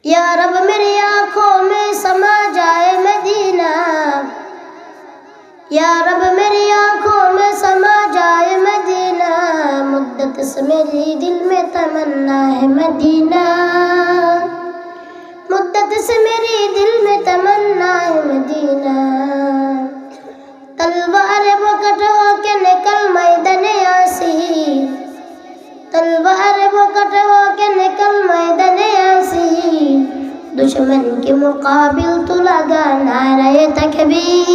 या रब मेरी आंखों में समा जाए मदीना, या रब मेरी आंखों में समा जाए मदीना, मुद्दत से मेरी दिल में तमन्ना है मदीना, मुद्दत से मेरी दिल में तमन्ना है मदीना। तलवार वो कटो के निकल मैदान आसी, तलवार वो कटो के निकल मैदान आसी, दुश्मन के मुकाबिल तो लगा नारे तकबीर,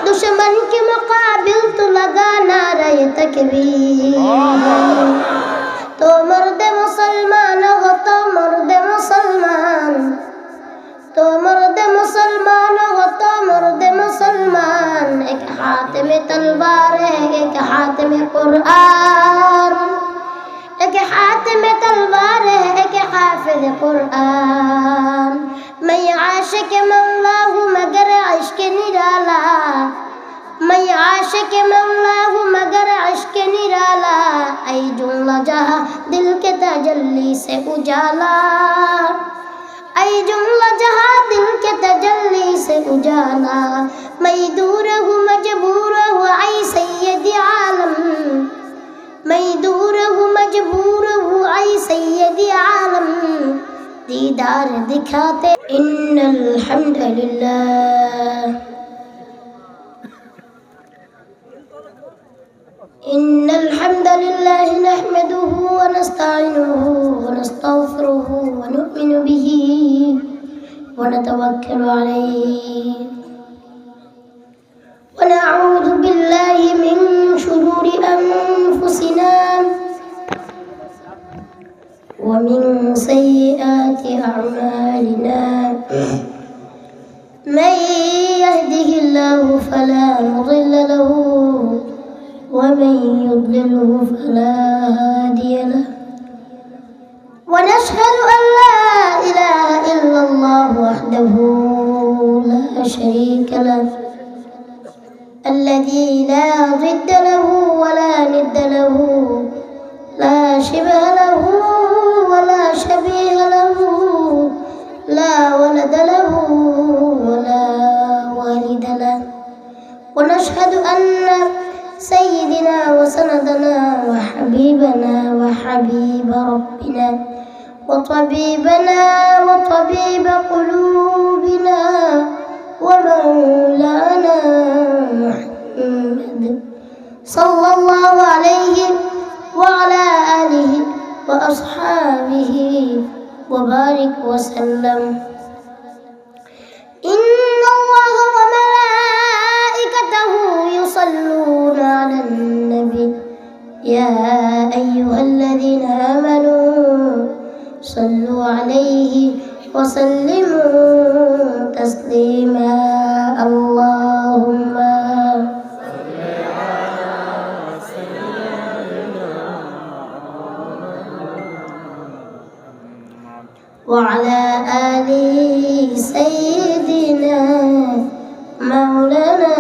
दुश्मन के मुकाबिल तो लगा नारे तकबीर। तो मर्द मुसलमान हो तो मर्द मुसलमान, तो मर्द मुसलमान हो तो मर्द मुसलमान, एक हाथ में तलवार है एक हाथ में कुरान, एक हाथ में तलवार है एक हाफिज कुरान। मैं आशिक मौला हूँ मगर इश्क निराला, मैं आशिक मौला हूँ मगर इश्क निराला, ऐ जुमला जहाँ दिल के तजल्ली से उजाला, ऐ जुमला जहाँ दिल के तजल्ली से उजाला। मैं दूर हूँ मजबूर हूँ ऐ सैयद आलम, मैं दूर हूँ मजबूर हूँ ऐ सैयद आलम, दीदार दिखाते। इन्नल हम्दुलिल्लाह, इन्नल हम्दुलिल्लाह नहमदुहु व नस्तईनुहु व नस्तगफिरुहु व नु'मिनु बिही व नतवक्कलु अलैहि व नऊज़ु बिल्लाहि मिन शुरूरि अनफुसिना व मिन सय्यिआति अअमालिना। मन यहदिहिल्लाहु फला मुضل लहु ومن يضلله فلا هادي له ونشهد أن لا إله إلا الله وحده لا شريك له الذي لا ضد له ولا ند له لا شبه له ولا شبيه له لا ولد له ولا والد له ونشهد أن سيدنا وسندنا وحبيبنا وحبيب ربنا وطبيبنا وطبيب قلوبنا ومولانا محمد صلى الله عليه وعلى آله وأصحابه وبارك وسلم. إن الله وملائكته يصلون على النبي يا أيها الذين آمنوا صلوا عليه وسلموا تسليما. اللهم صل على سيدنا وعلى آل سيدنا مولانا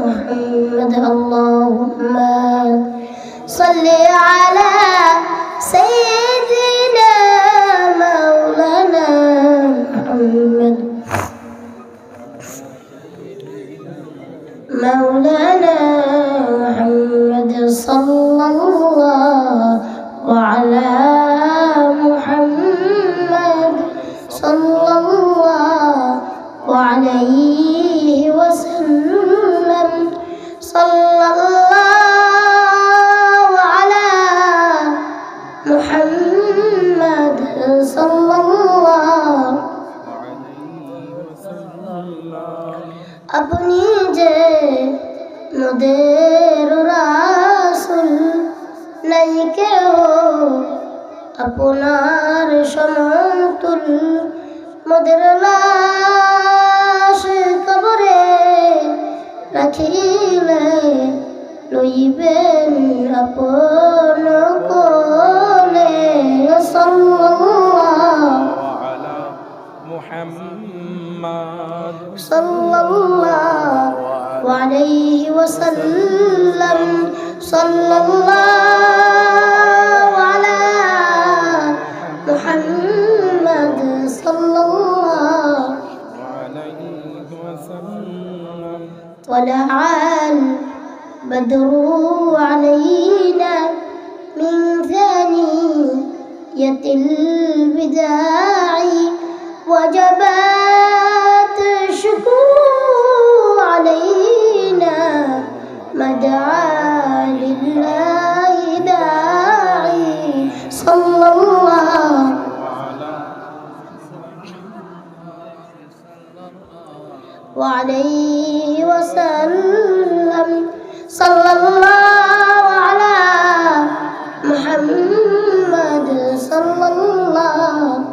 محمد. اللهم صل على سيدنا مولانا محمد مولانا محمد صلى الله على محمد صلى الله عليه وسلم. صلى الله على محمد صلى الله अपनी जय मुदेर रासुल नहीं के हो अपनार समतुल मुदेर लाश कबरे রাখিলে লইবেন আপন কোলে। সাল্লাল্লাহু আলা মুহাম্মাদ সাল্লাল্লাহু আলাইহি ওয়াসাল্লাম। সাল্লাল্লাহু আলা طلع البدر علينا من ثانية الوداع وجبت الشكر علينا مدعا لله داعي صلى الله وعليه وسلم صلى الله على محمد صلى الله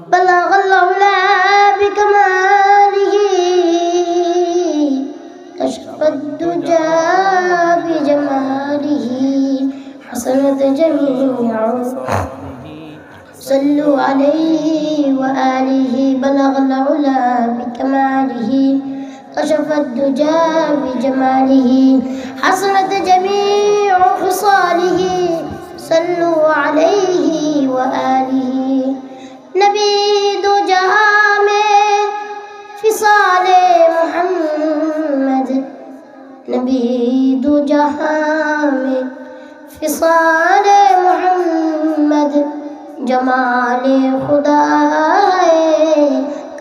بلغ العلا بكماله كشف الدجى بجماله حسنت جميع صلوا عليه وآله بلغ العلا بكماله كشف الدجى بجماله حسنت جميع خصاله صلوا عليه وآله نبی دو جہاں میں فصال محمد نبی دو جہاں میں فصال محمد جمال خدا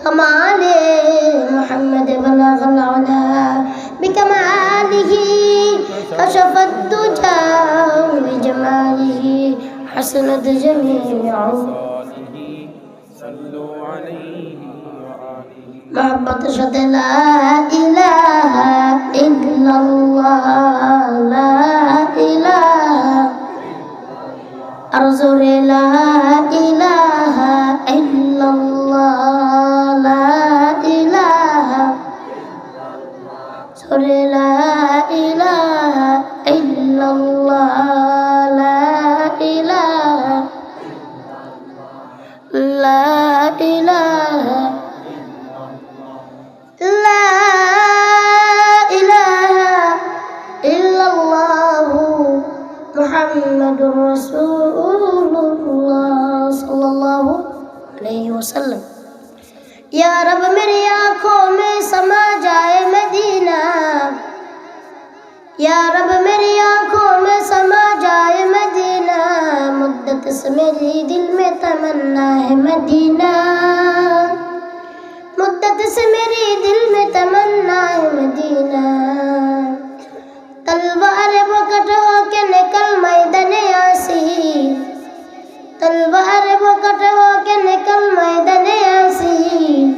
کمال محمد بلغ العلا بکمالہ کشف الدجى بجمالہ حسنت جميع محبت شد لا الہ الا اللہ لا الہ ارزور لا الہ الا اللہ لا الہ سور لا الہ الا اللہ لا الہ لا الہ لا إله إلا الله محمد رسول الله صلى الله عليه وسلم یا رب میری آنکھوں میں سما جائے مدینہ یا رب میری آنکھوں میں سما جائے مدینہ مدت سے میری دل میں تمنا ہے مدینہ مدت سے میری دل میں تمنا ہے مدینہ تلوار بکٹ ہو کے نکل میدان یاسین تلوار بکٹ ہو کے نکل میدان یاسین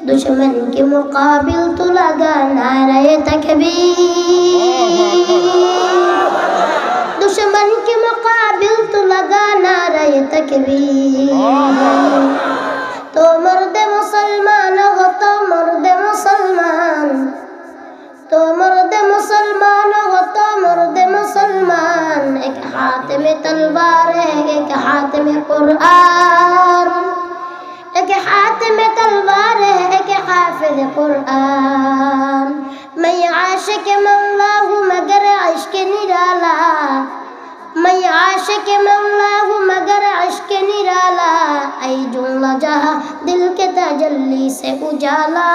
دشمن کے مقابل تو لگا نعرہ تکبیر دشمن کے مقابل تو لگا نعرہ تکبیر تو مرد مسلمان ہو تو مرد مسلمان تو مرد مسلمان ہو تو مرد مسلمان ایک ہاتھ میں تلوار ہے ایک ہاتھ میں قرآن ایک ہاتھ میں تلوار ہے ایک حافظ قرآن میں عاشق مولا ہوں مگر عشق نرالا میں عاشق مولا ہوں مگر عشق نرالا اے جملہ جہاں دل کے تجلی سے اجالا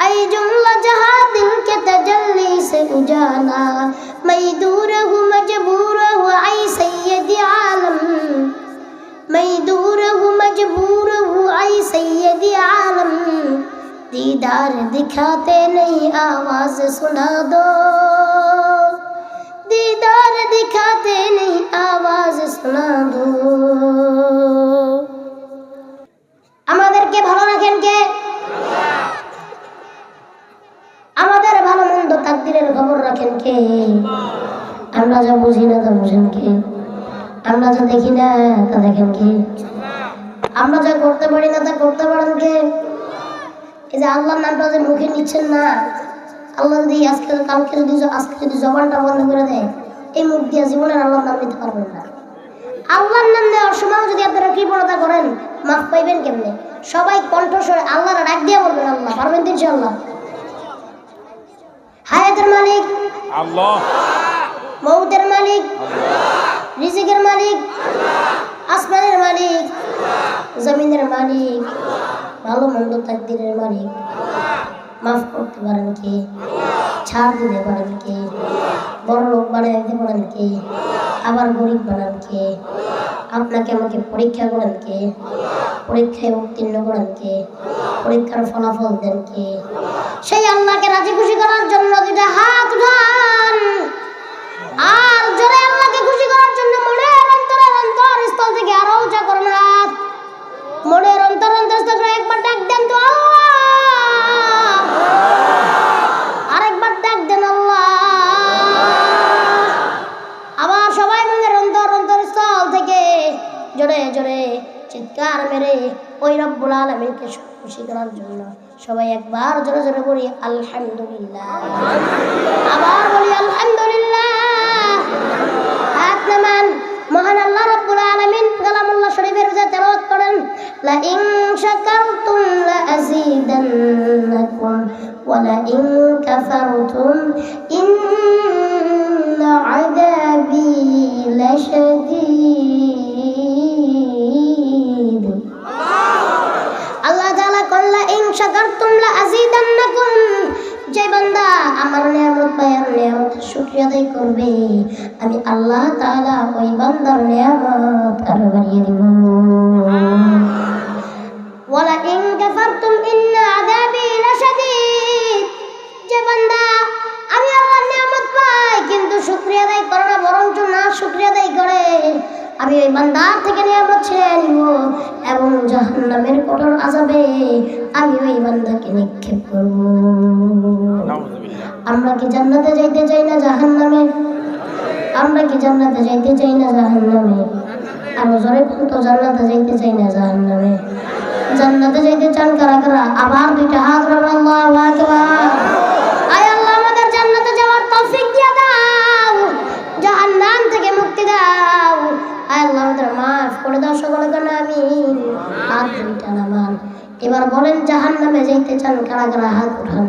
اے جملہ جہاں دل کے تجلی سے اجالا میں دور ہوں مجبور ہوں اے سید عالم میں دور ہوں مجبور ہوں اے سید عالم دیدار دکھاتے نہیں آواز سنا دو دیدار دکھاتے نہیں آواز سنا دو আমাদেরকে ভালো রাখেন কে আমাদের ভালো মন্দ তাকদীরের খবর রাখেন কে আমরা যা বুঝি না তা বুঝেন কে আমরা যা দেখি না তা দেখেন কে আমরা যা করতে পারি না তা করতে পারেন কে এই যে আল্লাহর নামটা যে মুখে নিচ্ছেন না আল্লাহ যদি আজকে যদি জবানটা বন্ধ করে দেয় এই মুখ দিয়ে জীবনের আল্লাহর নাম নিতে পারবেন না আল্লাহর নাম নেওয়ার সময় যদি আপনারা কৃপণতা করেন মাফ পাইবেন কেমনে সবাই কণ্ঠস্বরে আল্লাহর ডাক দিয়ে বলবেন আল্লাহ পারবেন তো ইনশাআল্লাহ হায়াতের মালিক আল্লাহ মউতের মালিক আল্লাহ রিজিকের মালিক আল্লাহ আসমানের মালিক আল্লাহ জমিনের মালিক আল্লাহ ভালো মন্দ তাকদীরের মালিক আল্লাহ মাফ করতে পারেন কে? ছাড় দিতে পারেন কে? বড় লোক বানিয়ে দিতে পারেন কে? আবার গরিব বানান কে? আপনাকে আমাকে পরীক্ষা করেন কে? পরীক্ষায় উত্তীর্ণ করেন কে? পরীক্ষার ফলাফল দেন কে? সেই আল্লাহকে রাজি খুশি করার জন্য দুইটা হাত উঠান আর জোরে আল্লাহকে খুশি করার জন্য মনের অন্তরস্থল থেকে আরো উঁচা করুন হাত। মনের অন্তরস্থল থেকে একবার ডাক দেন তো আল্লাহ, আরেকবার ডাক দেন আল্লাহ। আবার সবাই মনের অন্তরস্থল থেকে জোরে জোরে চিৎকার মেরে ওই রব্বুল আলামিনকে খুশি করার জন্য সবাই একবার জোরে জোরে বলি আলহামদুলিল্লাহ। আবার বলি আলহামদুলিল্লাহ। হাত নামান। মহান আল্লাহ রব্বুল আলামিন কালামুল্লাহ শরীফের যে তেলাওয়াত করেন, লা ইন শাকারতুম লা আযীদান্নাকুম ওয়া লা ইন কাফারতুম ইন্না আযাবী লাশাদীদ। আল্লাহ তাআলা কল্লা ইন শাকারতুম লা আযীদান্নাকুম, যে বান্দা আমার নিয়ামত পায়ার নিয়ামত শুকরিয়া আদায় করবে আমি আল্লাহ তাআলা ওই বান্দার নিয়ামত আরো বাড়িয়ে দেব। ওয়ালা ইন কাফারতুম ইন্না আযাবী লাশাদীদ, যে বান্দা আমি আল্লাহর নিয়ামত পাই কিন্তু শুকরিয়া আদায় করে না বরঞ্চ না শুকরিয়া আদায় করে আমি ওই বান্দার থেকে নিয়ামত ছিনিয়ে নিব এবং জাহান্নামের কঠোর আযাবে আমি ওই বান্দাকে নিক্ষেপ করব। আমরা কি জান্নাতে যাইতে চাই না জাহান্নামে? আমরা কি জান্নাতে যাইতে চাই না জাহান্নামে? আর জোরে তো জান্নাতে যাইতে চাই না জাহান্নামে? জান্নাতে যাইতে চান কারা কারা? আবার দুইটা হাত রাখুন। আল্লাহু আকবার। আয় আল্লাহ আমাদের জান্নাতে যাওয়ার তৌফিক দিয়ে দাও, জাহান্নাম থেকে মুক্তি দাও। আয় আল্লাহ আমাদের মাফ করে দাও সকলে কেন আমিন। হাত দুইটা নামান। এবার বলেন জাহান্নামে যাইতে চান কারা কারা? হাত উঠান।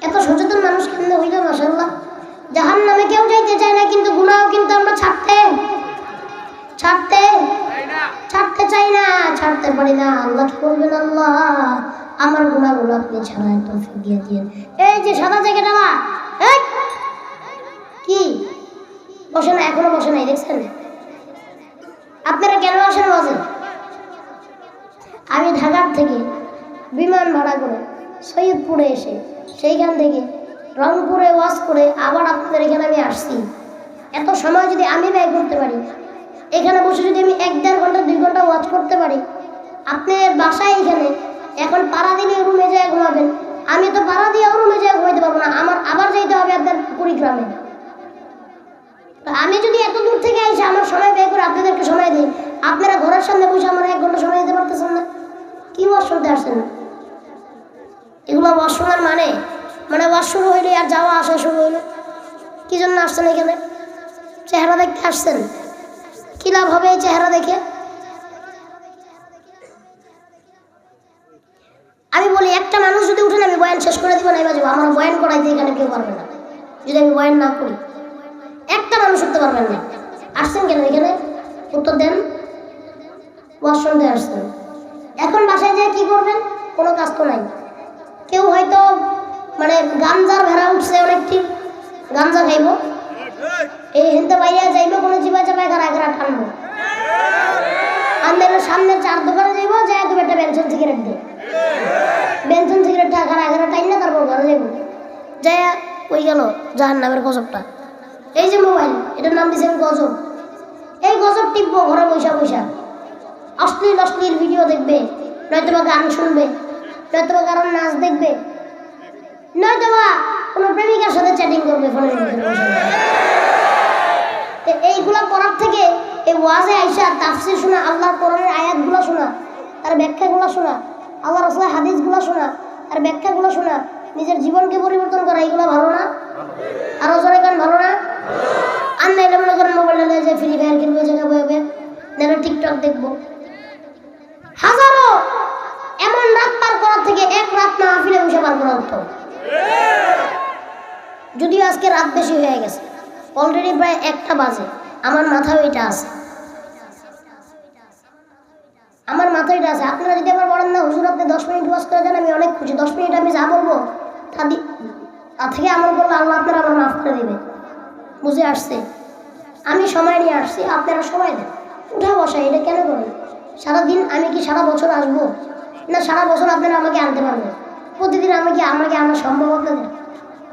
এত সচেতন মানুষ কেন হইল মাশাআল্লাহ। জাহান্নামে কেউ যাইতে চায় না কিন্তু গুনাহ কিন্তু আমরা ছাড়তে চাই না, ছাড়তে পারি না। আল্লাহ কি করবেন? আল্লাহ আমার গুনাহগুলো আপনি ছাড়াই তৌফিক দিয়ে দিন। এই যে সাদা জ্যাকেট আলা, এই কি বসে না? এখনো বসে নাই, দেখছেন? আপনারা কেন আসেন বসেন? আমি ঢাকার থেকে বিমান ভাড়া করে সৈয়দপুরে এসে সেইখান থেকে রংপুরে ওয়াজ করে আবার আপনাদের এখানে আমি আসছি। এত সময় যদি আমি ব্যয় করতে পারি, এখানে বসে যদি আমি 1-1.5 ঘন্টা 2 ঘন্টা ওয়াজ করতে পারি, আপনার বাসায় এখানে এখন পাড়া দিলে রুমে যায় ঘুমাবেন, আমি তো পাড়া দিয়ে রুমে যায় ঘুমাইতে পারবো না, আমার আবার যাইতে হবে আপনার কুড়িগ্রামে। আমি যদি এত দূর থেকে এসে আমার সময় ব্যয় করে আপনাদেরকে সময় দিই, আপনারা ঘরের সামনে বসে আমার 1 ঘন্টা সময় দিতে পারতেছেন না। কি ওয়াজ শুনতে আসছেন না? এগুলো ওয়াজ শোনার মানে ওয়াজ শুরু হইলে আর যাওয়া আসা শুরু হইলো। কি জন্য আসছেন এখানে? চেহারা দেখতে আসছেন? কি লাভ হবে এই চেহারা দেখে? আমি বলি একটা মানুষ যদি উঠেন আমি বয়ান শেষ করে দিব না, এবার যাবো। আমার বয়ান করাইতে এখানে কেউ পারবে না যদি আমি বয়ান না করি। একটা মানুষ উঠতে পারবেন না। আসছেন কেন এখানে? উত্তর দেন। ওয়াজ শুনতে আসছেন। এখন বাসায় যেয়ে কি করবেন? কোনো কাজ তো নাই। কেউ হয়তো গাঞ্জার ভেড়া উঠছে, অনেকটি গাঞ্জা খাইব, এই হিন্দে বাইরে যাইব, কোনো চিপা চাপায় ঘরা টানবো, আমাদের সামনে 4 দোকানে যাইব, যাই তুমি একটা বেনসন সিগারেট দে, বেনসন সিগারেটটা ঘরা টাইন না, তারপর ঘরে যাইব। যাই ওই গেল জাহান্নামের গজবটা। এই যে মোবাইল, এটার নাম দিয়েছেন গজব। এই গজব টিপবো ঘরে বৈশা বৈশা, অশ্লীল ভিডিও দেখবে, নয়তো বা গান শুনবে, নয়তো বা কারণ নাচ দেখবে, নয়তো বা কোনো প্রেমিকার সাথে চ্যাটিং করবে ফোনের ভিতরে বসে। এইগুলা করার থেকে এই ওয়াজে আইসা তাফসীর শোনা, আল্লাহর কোরআনের আয়াতগুলো শোনা, তার ব্যাখ্যাগুলো শোনা, আল্লাহ রাসূলের হাদিসগুলো শোনা, তার ব্যাখ্যাগুলো শোনা, নিজের জীবনকে পরিবর্তন করা, এগুলো ভালো না? আরো জোরে গান ভালো না? আর নাইলে মনে করেন মোবাইলটা নিয়ে যায় ফ্রি ফায়ার খেলবো, জায়গা বয়ে নাহলে টিকটক দেখবো। হাজারো এমন রাত পার করার থেকে 1 রাত না মাহফিলে বসে পার করা উত্তম। যদিও আজকে রাত বেশি হয়ে গেছে, অলরেডি প্রায় 1টা বাজে, আমার মাথায় এটা আছে। আমার মাথায় এটা আছে। আপনারা যদি আবার বলেন না হুজুর আপনি 10 মিনিট ওয়াজ করে দেন, আমি অনেক খুশি। 10 মিনিট আমি যা বলবো তার থেকে আমল করলে আল্লাহ আপনারা আমার মাফ করে দেবে। বুঝে আসছে? আমি সময় নিয়ে আসছি, আপনারা সময় দেন, উঠা বসা এটা কেন করেন? সারাদিন আমি কি সারা বছর আসবো? না সারা বছর আপনারা আমাকে আনতে পারবেন? প্রতিদিন আমাকে আনা সম্ভব আপনাদের?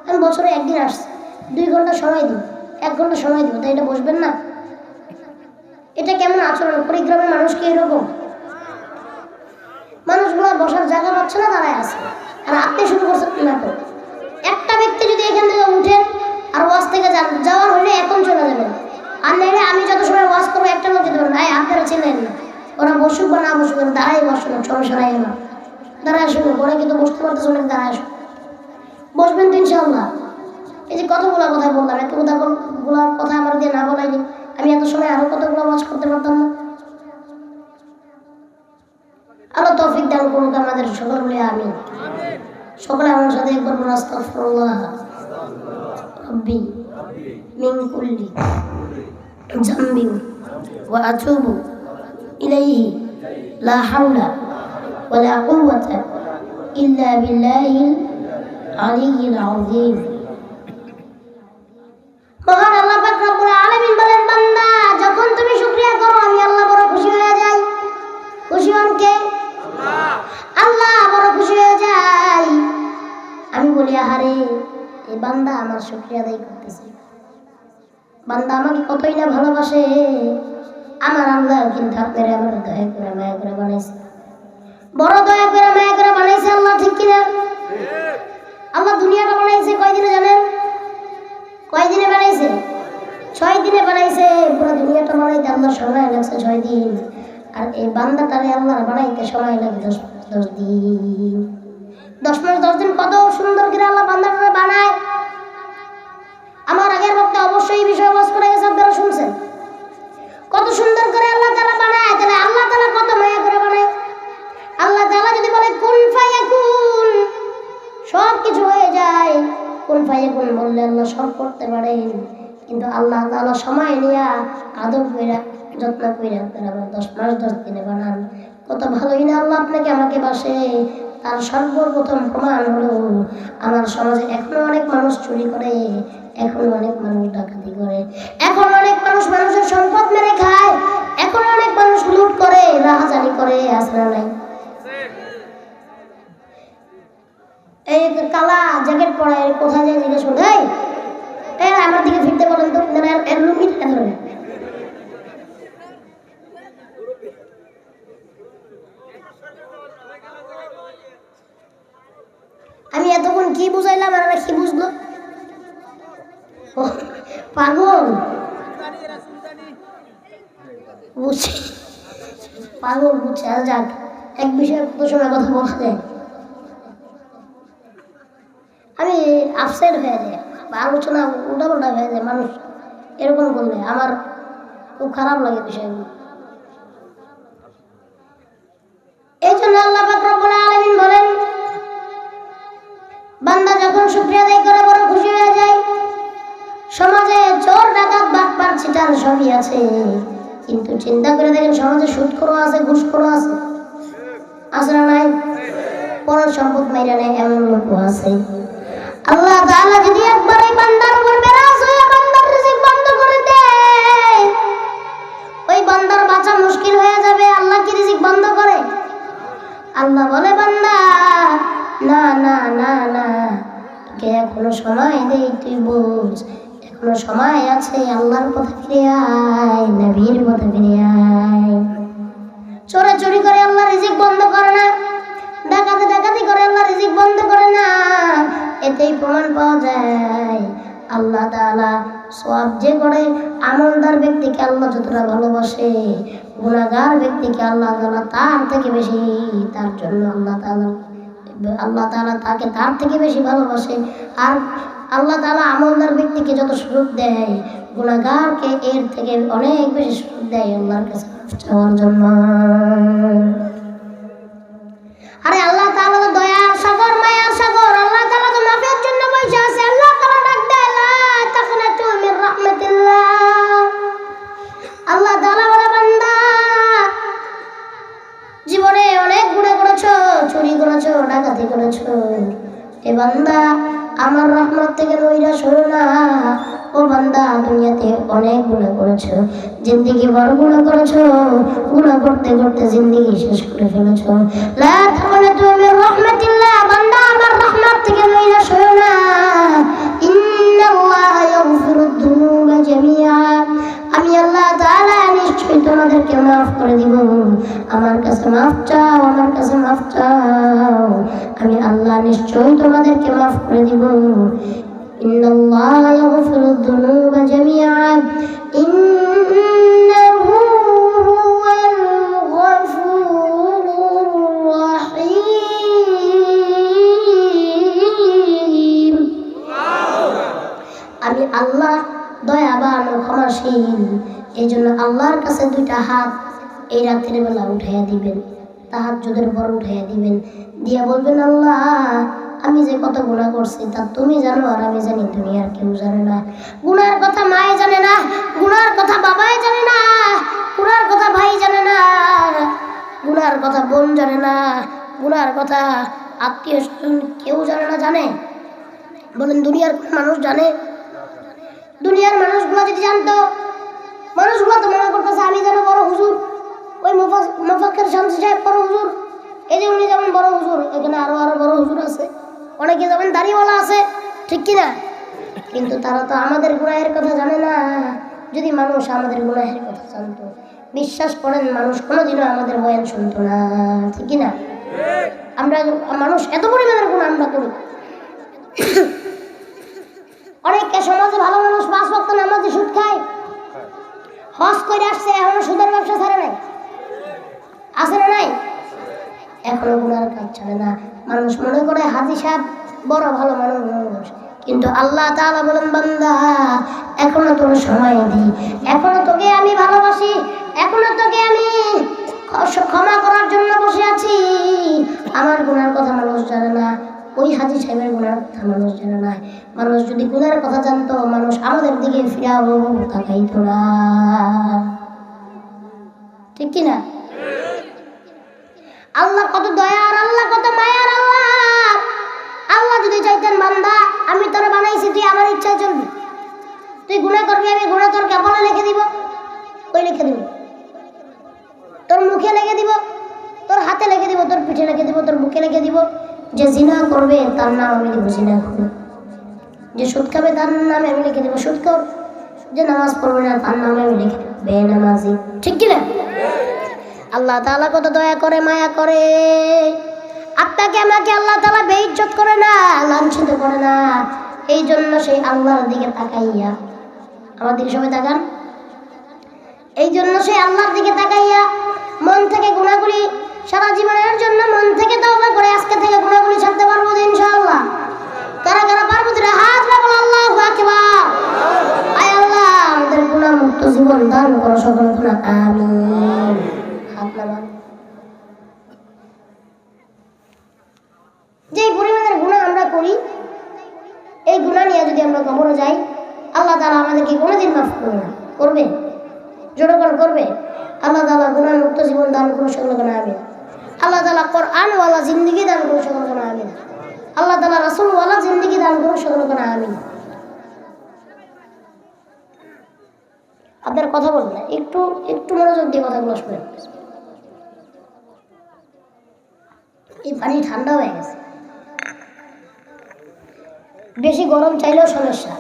আমি বছরে একদিন আসছি, 2 ঘন্টা সময় দিই, 1 ঘন্টা সময় দিব, তাই এটা বসবেন না? এটা কেমন আচরণ? পরিগ্রামের মানুষ কি এরকম? মানুষগুলো বসার জায়গা পাচ্ছে না, দাঁড়ায় আছে, আর আপনি শুরু করছেন না। তো একটা ব্যক্তি যদি এখান থেকে উঠেন আর ওয়াজ থেকে যাওয়ার হলে এখন চলে যাবেন, আর নাইলে আমি যত সময় ওয়াজ করবো একটা লোক যেতে পারবেন। আপনারা ছিলেন না, ওরা বসুক বা না বসুক, দাঁড়াই বসুন, সমস্যা নাই। আমার দাঁড়ায় আসুন, ওরা কিন্তু বসতে পারতেছে, অনেক দাঁড়ায় আসুন, বসবেন তো ইনশাআল্লাহ। এই যে কতগুলো কথা বললাম, এতগুলো কথা আমার দিয়ে না বলাইনি, আমি এত সময় আরো কতগুলো ওয়াজ করতে পারতাম না। আল্লাহ তৌফিক দান করুক আমাদের সকল বলে আমিন। সকলে আমার সাথে একবার বলুন আস্তাগফিরুল্লাহ রাব্বি মিন কুল্লি যামবিন ওয়া আতুবু ইলাইহি লা হাওলা ওয়া লা কুওয়াতা ইল্লা বিল্লাহিল আলিয়্যিল আযীম। মহান আল্লাহ পাক রব্বুল আলামিন বলেন, বান্দা যখন তুমি শুকরিয়া করো আমি আল্লাহ বড় খুশি হয়ে যাই। খুশি হন কে? আল্লাহ বড় খুশি হয়ে যায়। আমি বলি আহারে এই বান্দা আমার শুকরিয়া আদায় করতেছে, বান্দা আমাকে কতই না ভালোবাসে। আমার আল্লাহ কিন্তু আপনারা আমার দয়া করে মায়া করে বানাইছে, বড় দয়া করে মায়া করে বানাইছে আল্লাহ, ঠিক কিনা? আল্লাহ দুনিয়াটা বানাইছে কয়দিনে জানেন? কয়দিনে বানাইছে? 6 দিনে বানাইছে। পুরো দুনিয়াটা বানাইতে আল্লাহ সময় লাগছে 6 দিন, আর এই বান্দাটারে আল্লাহ বানাইতে সময় লাগে 10 দিন। 10 মাস 10 দিন কত সুন্দর করে আল্লাহ বান্দাটারে বানায়। আমার আগের বক্তা অবশ্যই এই বিষয়ে ওয়াজ করে গেছে, আপনারা শুনছেন কত সুন্দর করে আল্লাহ তাআলা বানায়। তাহলে আল্লাহ তাআলা কত মায়া করে বানায়। আল্লাহ তাআলা যদি বলে কুন ফায়াকুন, সব কিছু হয়ে যায়। কুন ফায়াকুন বললে আল্লাহ সব করতে পারেন, কিন্তু আল্লাহ তাআলা সময় নিয়ে আদব কইরা যত্ন কইরা আপনারা 10 মাস 10 দিনে বানান। কত ভালোই না আল্লাহ আপনাকে আমাকে বাসে। তার সর্বপ্রথম প্রমাণ হলো আমার সমাজে এখনো অনেক মানুষ চুরি করে, এখনো অনেক মানুষ ডাকাতি করে, এখন অনেক মানুষ মানুষের সম্পদ মেরে খায়, এখন অনেক মানুষ লুট করে, রাহাজানি করে, আছে না নাই? এই কালা জ্যাকেট পরে কোথায় যায় জিজ্ঞেস করতে, এই আমার দিকে ফিরতে বলেন তো, এর লুঙ্গিটা কেন ধরে? আমি এতক্ষণ কি বুঝাইলাম আর কি বুঝলো? পাগল বুঝছি, পাগল বুঝছে। আর যাক, এক বিষয়ে কত সময় কথা বলা যায়, আমি আপসেট হয়ে যায়, আলোচনা উল্টাপাল্টা হয়ে যায়। মানুষ এরকম করলে আমার খুব খারাপ লাগে বিষয়গুলো। এই জন্য আল্লাহ পাক রব্বুল আলামিন বলেন, বান্দা যখন শুকরিয়া আদায় করে বড় খুশি হয়ে যায়। সমাজে চোর ডাকাত বাটপার চিটার সবই আছে, কিন্তু চিন্তা করে দেখেন সমাজে সুদখোরও আছে, ঘুষখোরও আছে, আছে না নাই? পরের সম্পদ মাইরা নেয় এমন লোকও আছে। আল্লাহ তাআলা যদি একবার এই বান্দার উপর বেরাজ হয়ে বান্দার রিজিক বন্ধ করে দেয়, ওই বান্দার বাঁচা মুশকিল হয়ে যাবে। আল্লাহ কি রিজিক বন্ধ করে? আল্লাহ বলে, বান্দা না না না না, তোকে এখনো সময় দেই, তুই বুঝ এখনো সময় আছে। আল্লাহর পথে ফিরে আয়, নবীর পথে ফিরে আয়। চোরে চুরি করে আল্লাহ রিজিক বন্ধ করে না, ডাকাতি ডাকাতি করে আল্লাহ রিজিক বন্ধ করে না। এতেই প্রমাণ পাওয়া যায় আল্লাহ তাআলা সওয়াব যে করে, আমলদার ব্যক্তিকে আল্লাহ যতটা ভালোবাসে, গুনাহগার ব্যক্তিকে আল্লাহ তাআলা তার থেকে বেশি, তার জন্য আল্লাহ তাআলা তাকে তার থেকে বেশি ভালোবাসে। আর আল্লাহ তাআলা আমলদার ব্যক্তিকে যত সুযোগ দেয়, গুনাহগারকে এর থেকে অনেক বেশি সুযোগ দেয় আল্লাহর কাছে চাওয়ার জন্য। আরে আল্লাহ তাআলা তো দয়ার সাগর, মায়ার সাগর। আল্লাহ তাআলা তো মাফের জন্য বসে আছে। আল্লাহ তাআলা ডাক দেয়, লা তাকনাতু মির রাহমাতিল্লাহ। আল্লাহ তাআলা বলে, বান্দা বান্দা আমার রহমত থেকে নৈরাশ হলো না। ও বান্দা দুনিয়াতে অনেক গুনাহ করেছো, জিন্দেগি বড় গুনাহ করেছো, গুনাহ করতে করতে জিন্দেগি শেষ করে ফেলেছো। লা তাকনাতু মির রাহমাতিল্লাহ, বান্দা আমার রহমত থেকে নৈরাশ হলো না। ইন্নাল্লাহা ইয়াগফিরুদ যুনুবা জামিআ, আমি আল্লাহ তাআলা নিশ্চয়ই তোমাদেরকে মাফ করে দিব। আমার কাছে মাফ চাও, আমার কাছে মাফ চাও, আমি আল্লাহ নিশ্চয়ই তোমাদেরকে মাফ করে দিব। ইন্নাল্লাহা ইয়াগফিরুদ যুনুবা জামিআ ইন্নাহু হুয়াল গফুরুর রহিম। আমি আল্লাহ দয়াবান ও ক্ষমাশীল। এই জন্য আল্লাহর কাছে দুইটা হাত এই রাত্রের বেলা উঠাইয়া দিবেন, তাহাজ্জুদের পর উঠাইয়া দিবেন, দিয়া বলবেন আল্লাহ আমি যে কত গুনাহ করছি তা তুমি জানো আর আমি জানি, দুনিয়ার কেউ জানে না। গুনার কথা মায়ে জানে না, গুনার কথা বাবাই জানে না, গুনার কথা ভাই জানে না, গুনার কথা বোন জানে না, গুনার কথা আত্মীয় স্বজন কেউ জানে না। জানে? বলেন দুনিয়ার মানুষ জানে? দুনিয়ার মানুষগুলো যদি জানতো, মানুষগুলো তো মনে করতেছে আমি যেন বড় হুজুর, ওই মুফাক্কির শামসী সাহেব বড় হুজুর, এই যে উনি যেমন বড় হুজুর, এখানে আরো আরো বড় হুজুর আছে, অনেকে যেমন দাড়িওয়ালা আছে, ঠিক কিনা? কিন্তু তারা তো আমাদের গুনাহের কথা জানে না। যদি মানুষ আমাদের গুনাহের কথা জানতো, বিশ্বাস করেন মানুষ কোনোদিনও আমাদের বয়ান শুনতো না, ঠিক কিনা? আমরা মানুষ এত পরিমাণের গুনাহ আমরা করি। অনেকে সমাজে ভালো মানুষ 5 ওয়াক্ত নামাজে সুদ খায়, হজ করে আসছে, এখনো সুদের ব্যবসা ছাড়ে নাই, আছে না নাই? এখনো গুনার কাজ ছাড়ে না। মানুষ মনে করে হাজী সাহেব বড় ভালো মানুষ, কিন্তু আল্লাহ তাআলা বলেন বান্দা এখনো তোর সময় দিই, এখনো তোকে আমি ভালোবাসি, এখনো তোকে আমি ক্ষমা করার জন্য বসে আছি। আমার গুনার কথা মানুষ জানে না, ওই হাজী সাহেবের গুনার কথা মানুষ জানে না। মানুষ যদি গুনার কথা জানতো, মানুষ আমাদের দিকে ফিরাও তাকাইতো না, ঠিক কিনা? আল্লাহ কত দয়ার, আল্লাহ কত মায়ার। আল্লাহ আল্লাহ যদি চাইতেন বান্দা আমি তোরে বানাইছি, তুই আমার ইচ্ছায় চলবি, তুই গুনাহ করবি, আমি গুনাহ তোর কপালে লিখে দিব, ওই লিখে দিব, তোর মুখে লিখে দিব, তোর হাতে লিখে দিব, তোর পিঠে লিখে দিব, তোর বুকে লিখে দিব। যে জিনা করবে তার নাম আমি লিখব জিনা করবে, যে সুদ খাবে তার নামে আমি লিখে দেবো সুদখোর, যে নামাজ পড়বে না তার নামে আমি লিখে দেবো বেনামাজি, ঠিক কিনা? আল্লাহ তাআলা কত দয়া করে, মায়া করে। আপনাকে আমাকে আল্লাহ তাআলা বেইজ্জত করে না, লাঞ্ছিত করে না। এই জন্য সেই আল্লাহর দিকে তাকাইয়া, আমার দিকে সবাই তাকান, এই জন্য সেই আল্লাহর দিকে তাকাইয়া মন থেকে গুনাহগুলি সারা জীবনের জন্য মন থেকে তওবা করে আজকে থেকে গুনাহগুলি ছাড়তে পারবো ইনশাআল্লাহ। কারা কারা পারবো? হাত রাখো, আল্লাহু আকবার। আয় আল্লাহ আমাদের গুনাহ মুক্ত জীবন দান করো সকল গুনাহ, আমিন। হাত নামান। যে পরিমাণের গুনাহ আমরা করি, এই গুনাহ নিয়ে যদি আমরা কবরে যাই, আল্লাহ তাআলা আমাদেরকে কোনোদিন মাফ করবে না। করবে? জোরে করবে? আল্লাহ তাআলা গুনাহ মুক্ত জীবন দান করো সকল গুনাহ, আমিন। আল্লাহ তাআলা কোরআনওয়ালা জিন্দেগি দান করো সকল গুনাহ, আমিন। আল্লাহ তাআলা রাসূলওয়ালা জিন্দেগি দান করো সকল গুনাহ, আমিন। আপনার কথা বলবেন না, একটু একটু মনোযোগ দিয়ে কথাগুলো শুনেন। এই পানি ঠান্ডা হয়ে গেছে, বেশি গরম চাইলেও সমস্যা।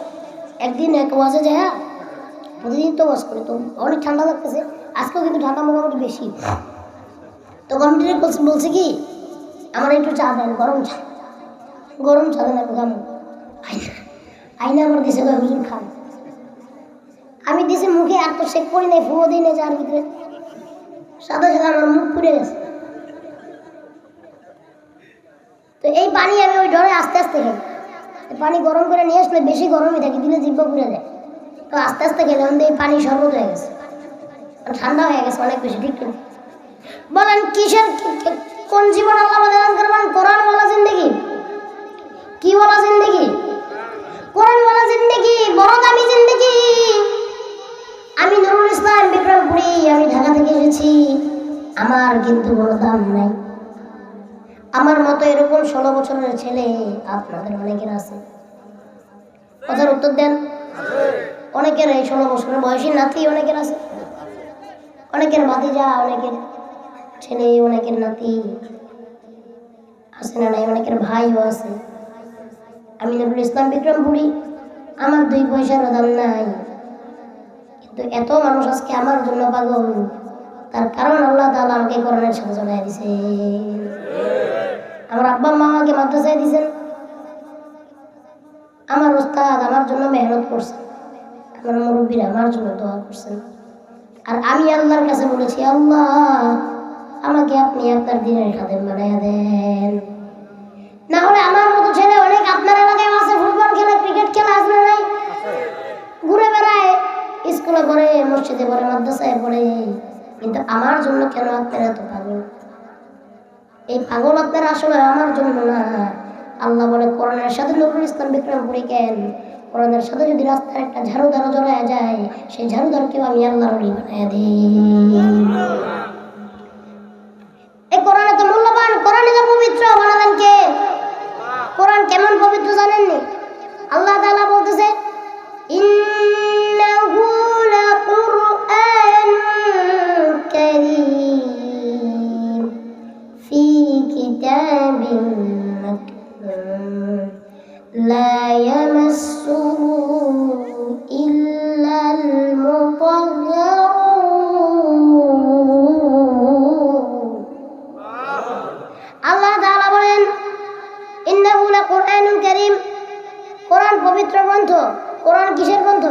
একদিন এক ওয়াজে যায়, প্রতিদিন তো ওয়াজ করে, তো অনেক ঠান্ডা লাগতেছে, আজকেও কিন্তু ঠান্ডা মোটামুটি বেশি। তো কমিটির বলছে কি আমার একটু চা দেন, গরম চা, গরম চা দেন, একটু কেমন আইনা আমার দিছে হুজুর খান। আমি দিছি মুখে, আর তো শেক করি নাই, ফুয়ো দিই নাই চার ভিতরে, সাদা সাদা আমার মুখ পুড়ে গেছে। তো এই পানি আমি ওই ডরে আস্তে আস্তে খাই। পানি গরম করে নিয়ে আসলে বেশি গরমই থাকে, দিলে জিব্বা পুড়ে যায়। তো আস্তে আস্তে খেলে এই পানি শরবত হয়ে গেছে, ঠান্ডা হয়ে গেছে অনেক বেশি, ঠিক কিনা? বলেন কিসের কোন জীবন আল্লাহ আমাদের দান করবেন? কোরআনওয়ালা জিন্দেগি। কি বলা জিন্দেগি? কোরআনওয়ালা জিন্দেগি, বড় দামি জিন্দেগি। আমি নুরুল ইসলাম বিক্রমপুরী, আমি ঢাকা থেকে এসেছি, আমার কিন্তু কোনো দাম নাই। আমার মতো এরকম 16 বছরের ছেলে আপনাদের অনেকের আছে। কথার উত্তর দেন। অনেকের এই 16 বছরের বয়সী নাতি অনেকের আছে, অনেকের ভাতিজা, অনেকের ছেলে, অনেকের নাতি আছে না নাই, অনেকের ভাইও আছে। আমি নজরুল ইসলাম বিক্রমপুরী, আমার 2 পয়সারও দাম নাই, কিন্তু এত মানুষ আজকে আমার জন্য পাগল। তার কারণ আল্লাহ তাআলা আমাকে কোরআনের সাথে জড়াই দিয়েছে। আমার আব্বা মা আমাকে মাদ্রাসায় দিয়েছেন, আমার ওস্তাদ আমার জন্য মেহনত করছেন, আমার মুরব্বীরা আমার জন্য দোয়া করছেন। আর আমি আল্লাহর কাছে বলেছি, আল্লাহ আমাকে আপনি আপনার দ্বীনের খাদেম বানায়া দেন। না হলে আমার মতো ছেলে অনেক আপনার এলাকায় আছে, ফুটবল খেলে, ক্রিকেট খেলে, আসলে নাই, ঘুরে বেড়ায়, স্কুলে পড়ে, মসজিদে পড়ে, মাদ্রাসায় পড়ে, কিন্তু আমার জন্য কেন আপনারা এত পাগল? এই পাগল আপনারা আসলে আমার জন্য না। আল্লাহ বলে কোরআনের সাথে নজরুল ইসলাম বিক্রমপুরী কেন, কোরআনের সাথে যদি রাস্তার একটা ঝাড়ুদার জড়ায় যায়, সেই ঝাড়ুদারকেও আমি আল্লাহর ওলি বানায়া দিই। এই কোরআন এত মূল্যবান, কোরআন এত পবিত্র, বানালেন কে? কোরআন কেমন পবিত্র জানেননি? আল্লাহ তাআলা বলতেছে, ইন্নাহু লাকুরআনুন কারীম ফি কিতাবিন মাকনুন লা ইয়ামাসসুহু ইল্লাল মুতাহহারুন। আল্লাহ তাআলা বলেন, ইন্নাহু লাকুরআনুন কারীম, কোরআন পবিত্র গ্রন্থ। কোরআন কিসের গ্রন্থ?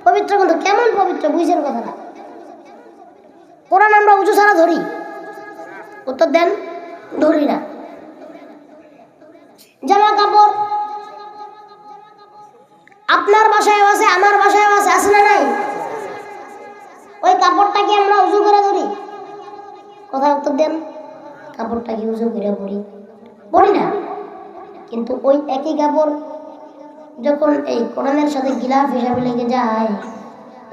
পবিত্র গ্রন্থ। কেমন পবিত্র বুঝেন কথাটা? কোরআন আমরা উঁচু ছাড়া ধরি? উত্তর দেন। ধরি না। জামা কাপড় আপনার বাসায় আছে, আমার বাসায় আছে, আছে না নাই? ওই কাপড়টা কি আমরা উঁচু করে ধরি? কথা উত্তর দেন। কাপড়টা কি উঁচু করে পরি? পরি না। কিন্তু ওই একই কাপড় যখন এই কোরআনের সাথে গিলাফ হিসাবে লেগে যায়,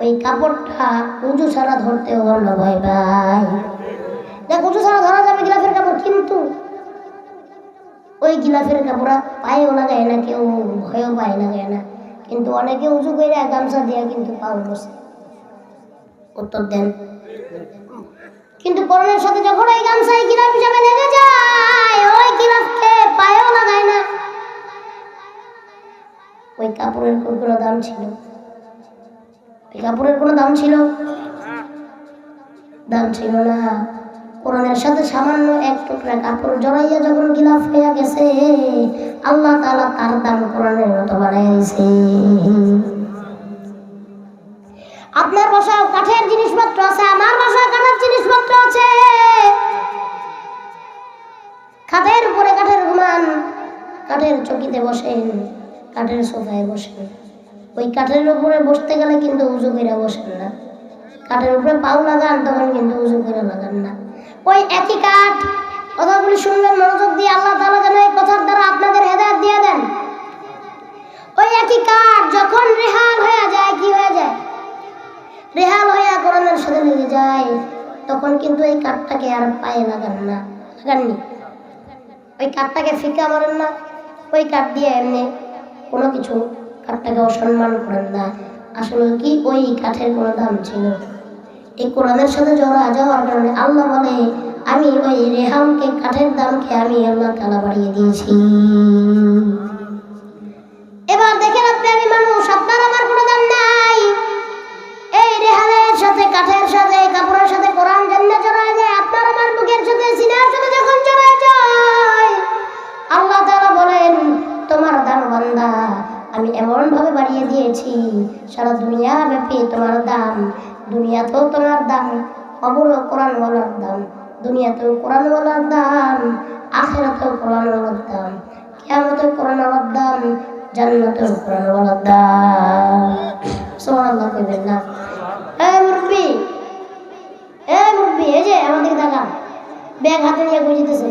ওই কাপড়টা উঁচু ছাড়া ধরতেও আমরা ভয় পাই। দেখ, উঁচু ছাড়া ধরা যাবে গিলাফের কাপড়, কিন্তু ওই গিলাফের কাপড় পায়েও লাগায় না, কেউ ভয়ও পায় লাগায় না, কিন্তু অনেকে উঁচু করে গামছা দিয়া কিন্তু পাও বসে। উত্তর দেন। কিন্তু কোরআনের সাথে যখন ওই গামছায় গিলাফ হিসাবে লেগে যায়, ওই গিলাফকে পায়েও লাগায় না। ওই কাপড়ের কোনো দাম ছিল? ওই কাপড়ের কোনো দাম ছিল? দাম ছিল না। কোরআনের সাথে সামান্য এক টুকরা কাপড় জড়াইয়া যখন গিলাফ হইয়া গেছে, আল্লাহ তাআলা তার দাম কোরআনের মতো বানায় দিয়েছে। আপনার বাসায় কাঠের জিনিসপত্র আছে, আমার বাসায় কাঠের জিনিসপত্র আছে। খাটের উপরে কাঠের ঘুমান, কাঠের চকিতে বসেন, কাঠের সোফায় বসেন। ওই কাঠের উপরে বসতে গেলে কিন্তু উজু করে বসেন না। কাঠের উপরে পাও লাগান, তখন কিন্তু উজু করে লাগান না। ওই একই কাঠ, কথাগুলি শুনবেন মনোযোগ দিয়ে, আল্লাহ তাআলা যেন এই কথার দ্বারা আপনাদের হেদায়েত দিয়ে দেন। ওই একই কাঠ যখন রেহাল হয়ে যায়, কি হয়ে যায়? রেহাল হয়ে কোরআনের সাথে লেগে যায়, তখন কিন্তু এই কাঠটাকে আর পায়ে লাগান না, লাগাননি। ওই কাঠটাকে ফিকা মারেন না, ওই কাঠ দিয়ে এমনি কোনো কিছু কাঠটাকে অসম্মান করেন না। আসলে কি ওই কাঠের কোনো দাম ছিল? এই কোরআনের সাথে জড়া যাওয়ার কারণে আল্লাহ বলে, আমি ওই রেহামকে, কাঠের দামকে আমি আল্লাহ তাআলা বাড়িয়ে দিয়েছি। এবার দেখেন আপনি, আমি মানুষ, আপনার আমার কোনো দাম নাই। এই রেহালের সাথে, কাঠের সাথে, কাপড়ের সাথে কোরআন জান্নাত জড়ায় যায়, আপনার আমার বুকের সাথে, সিনার সাথে যখন জড়ায় যায়, আল্লাহ তাআলা বলেন, তোমার দাম বান্দা আমি এমন ভাবে বাড়িয়ে দিয়েছি, সারা দুনিয়া ব্যাপী তোমার দাম। দুনিয়াতেও তোমার দাম, কবরেও কোরআন ওয়ালার দাম, দুনিয়াতেও কোরআন ওয়ালার দাম, আখিরাতেও কোরআন ওয়ালার দাম, কিয়ামতেও কোরআন ওয়ালার দাম, জান্নাতেও কোরআন ওয়ালার দাম। সুবহানাল্লাহ কইবেন না? এই মুরব্বি, এই মুরব্বি, এই যে আমার দিকে তাকান, ব্যাগ হাতে নিয়ে কই যেতেছে?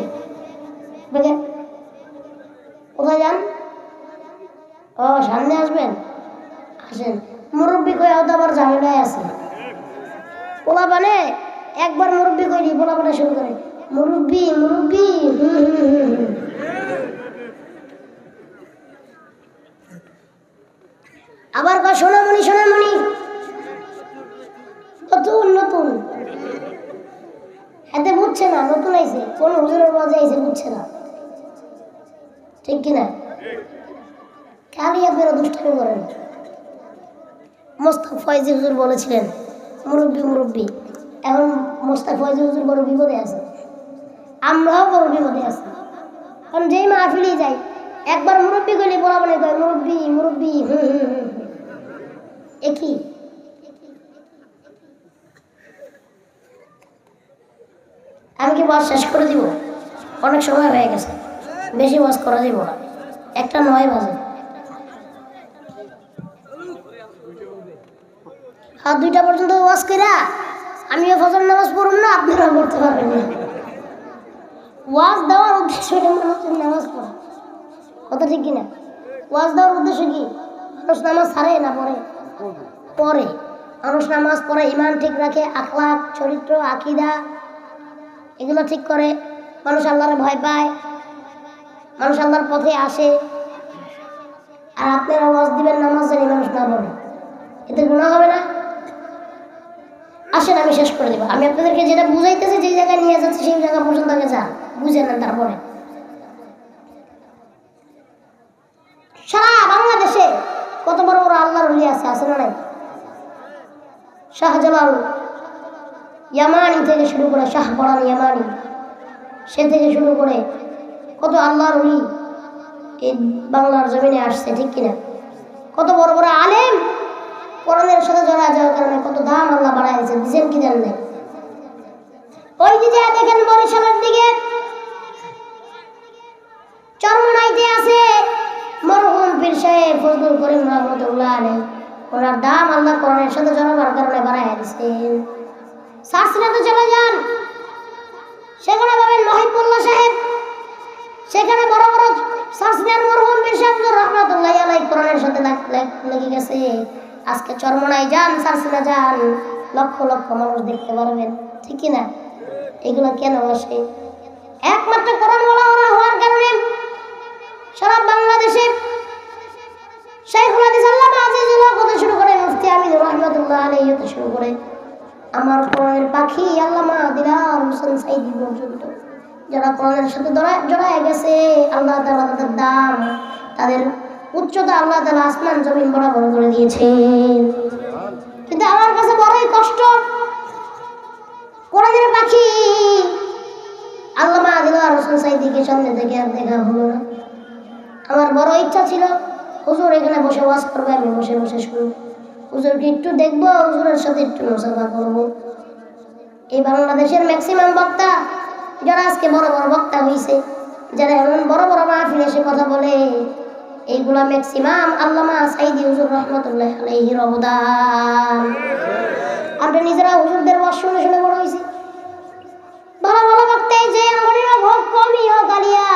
ব্যাগে কোথায় যান? ও, সামনে আসবেন, আসেন। মুরব্বি কই তো আবার ঝামেলায় আছে। পোলা বানে একবার মুরব্বি কইলি পোলা বানা শুরু করে, মুরব্বি মুরব্বি আবার কয় সোনামণি সোনামণি, নতুন নতুন এতে বুঝছে না, নতুন আইছে কোন হুজুরের মজা আইছে বুঝছে না, ঠিক কিনা? খালি আপনারা দুষ্টামি করেন। মোস্তাক ফয়জি হুজুর বলেছিলেন মুরব্বি মুরব্বি, এখন মোস্তাক ফয়জি হুজুর বড় বিপদে আছে, আমরাও বড় বিপদে আছি। কারণ যেই মাহফিলে যাই একবার মুরব্বি গেলে বলা মনে কয় মুরব্বি মুরব্বি একই। আমি কি ওয়াজ শেষ করে দিব? অনেক সময় হয়ে গেছে, বেশি ওয়াজ করা দিব না, 1:09 বাজে। আর 2টা পর্যন্ত ওয়াজ কইরা আমিও ফজর নামাজ পড়ব না, আপনারা পড়তে পারবেন না। ওয়াজ দেওয়ার উদ্দেশ্য মানুষের নামাজ পড়া, কথা ঠিক কিনা? ওয়াজ দেওয়ার উদ্দেশ্য কি? মানুষ নামাজ ছাড়ে না পড়ে? পড়ে। মানুষ নামাজ পড়ে ইমান ঠিক রাখে, আখলাক চরিত্র আকীদা এগুলো ঠিক করে, মানুষ আল্লাহর ভয় পায়, মানুষ আল্লাহর পথে আসে। আর আপনারা ওয়াজ দিবেন নামাজ জানি মানুষ না পড়ে, এতে গুনাহ হবে না? আসেন আমি শেষ করে দেবো। আমি আপনাদেরকে যেটা বুঝাইতেছি, যে জায়গায় নিয়ে যাচ্ছি সেই জায়গা পর্যন্ত আগে যান, বুঝে নেন, তারপরে। সারা বাংলাদেশে কত বড় বড় আল্লাহর ওলি আছে, আছে না নাই? শাহজালাল ইয়ামানি থেকে শুরু করে, শাহপরান ইয়ামানি, সে থেকে শুরু করে কত আল্লাহর ওলি এই বাংলার জমিনে আসছে, ঠিক কিনা? কত বড় বড় আলেম কোরআনের সাথে জড়া যাওয়ার কারণে কত দাম আল্লাহ বাড়াইছে, দিচ্ছেন কি দেন নাই? ওই যে দেখেন বরিশালের দিকে চরমনাইতে আছে মরহুম পীর সাহেব ফজলুল করিম রহমতুল্লাহ আলাইহি, ওনার দাম আল্লাহ কোরআনের সাথে জড়াবার কারণে বাড়াইয়া দিচ্ছেন। সারসিনাতে চলে যান, সেখানে পাবেন মহিবুল্লাহ সাহেব, সেখানে বড় বড় সারসিনার মরহুম পীর সাহেব রহমতুল্লাহ আলাইহি কোরআনের সাথে লেগে গেছে। আজকে চরমনাই যান, সারসিনা যান, লক্ষ লক্ষ মানুষ দেখতে পারবেন, ঠিক কিনা? এগুলো কেন আসে? একমাত্র কোরআনওয়ালা হওয়ার কারণে সারা বাংলাদেশে শাইখুল হাদিস আল্লামা আজিজুল হক হতে শুরু করে মুফতি আমিনুর রহমাতুল্লাহ আলাইহি হতে শুরু করে আমার কোরআনের পাখি আল্লামা দিলার হোসেন সাইদি পর্যন্ত যারা কোরআনের সাথে জড়ায় গেছে, আল্লাহ তাআলা তাদের দাম, তাদের উচ্চতা আল্লাহ তাআলা আসমান জমিন বরাবর করে দিয়েছেন। কিন্তু আমার কাছে বড়ই কষ্ট, কোরআনের পাখি আল্লামা দিলার হোসেন সাইদিকে সামনে থেকে আর দেখা হলো না। আমার বড় ইচ্ছা ছিল হুজুর এখানে বসে ওয়াজ করবে, আমি বসে বসে শুনবো, হুজুরকে একটু দেখবো, হুজুরের সাথে একটু মুসাফা করবো। এই বাংলাদেশের ম্যাক্সিমাম বক্তা যারা আজকে বড় বড় বক্তা হয়েছে, যারা এমন বড় বড় মাহফিলে এসে কথা বলে, এইগুলা ম্যাক্সিমাম আল্লামা সাইদি হুজুর রহমতুল্লাহ আলাইহির অবদান। আমরা নিজেরা হুজুরদের ওয়াজ শুনে শুনে বড় হয়েছি। ভালো ভালো বক্তা যে অঙ্গনের হোক, কমই হোক, আলিয়া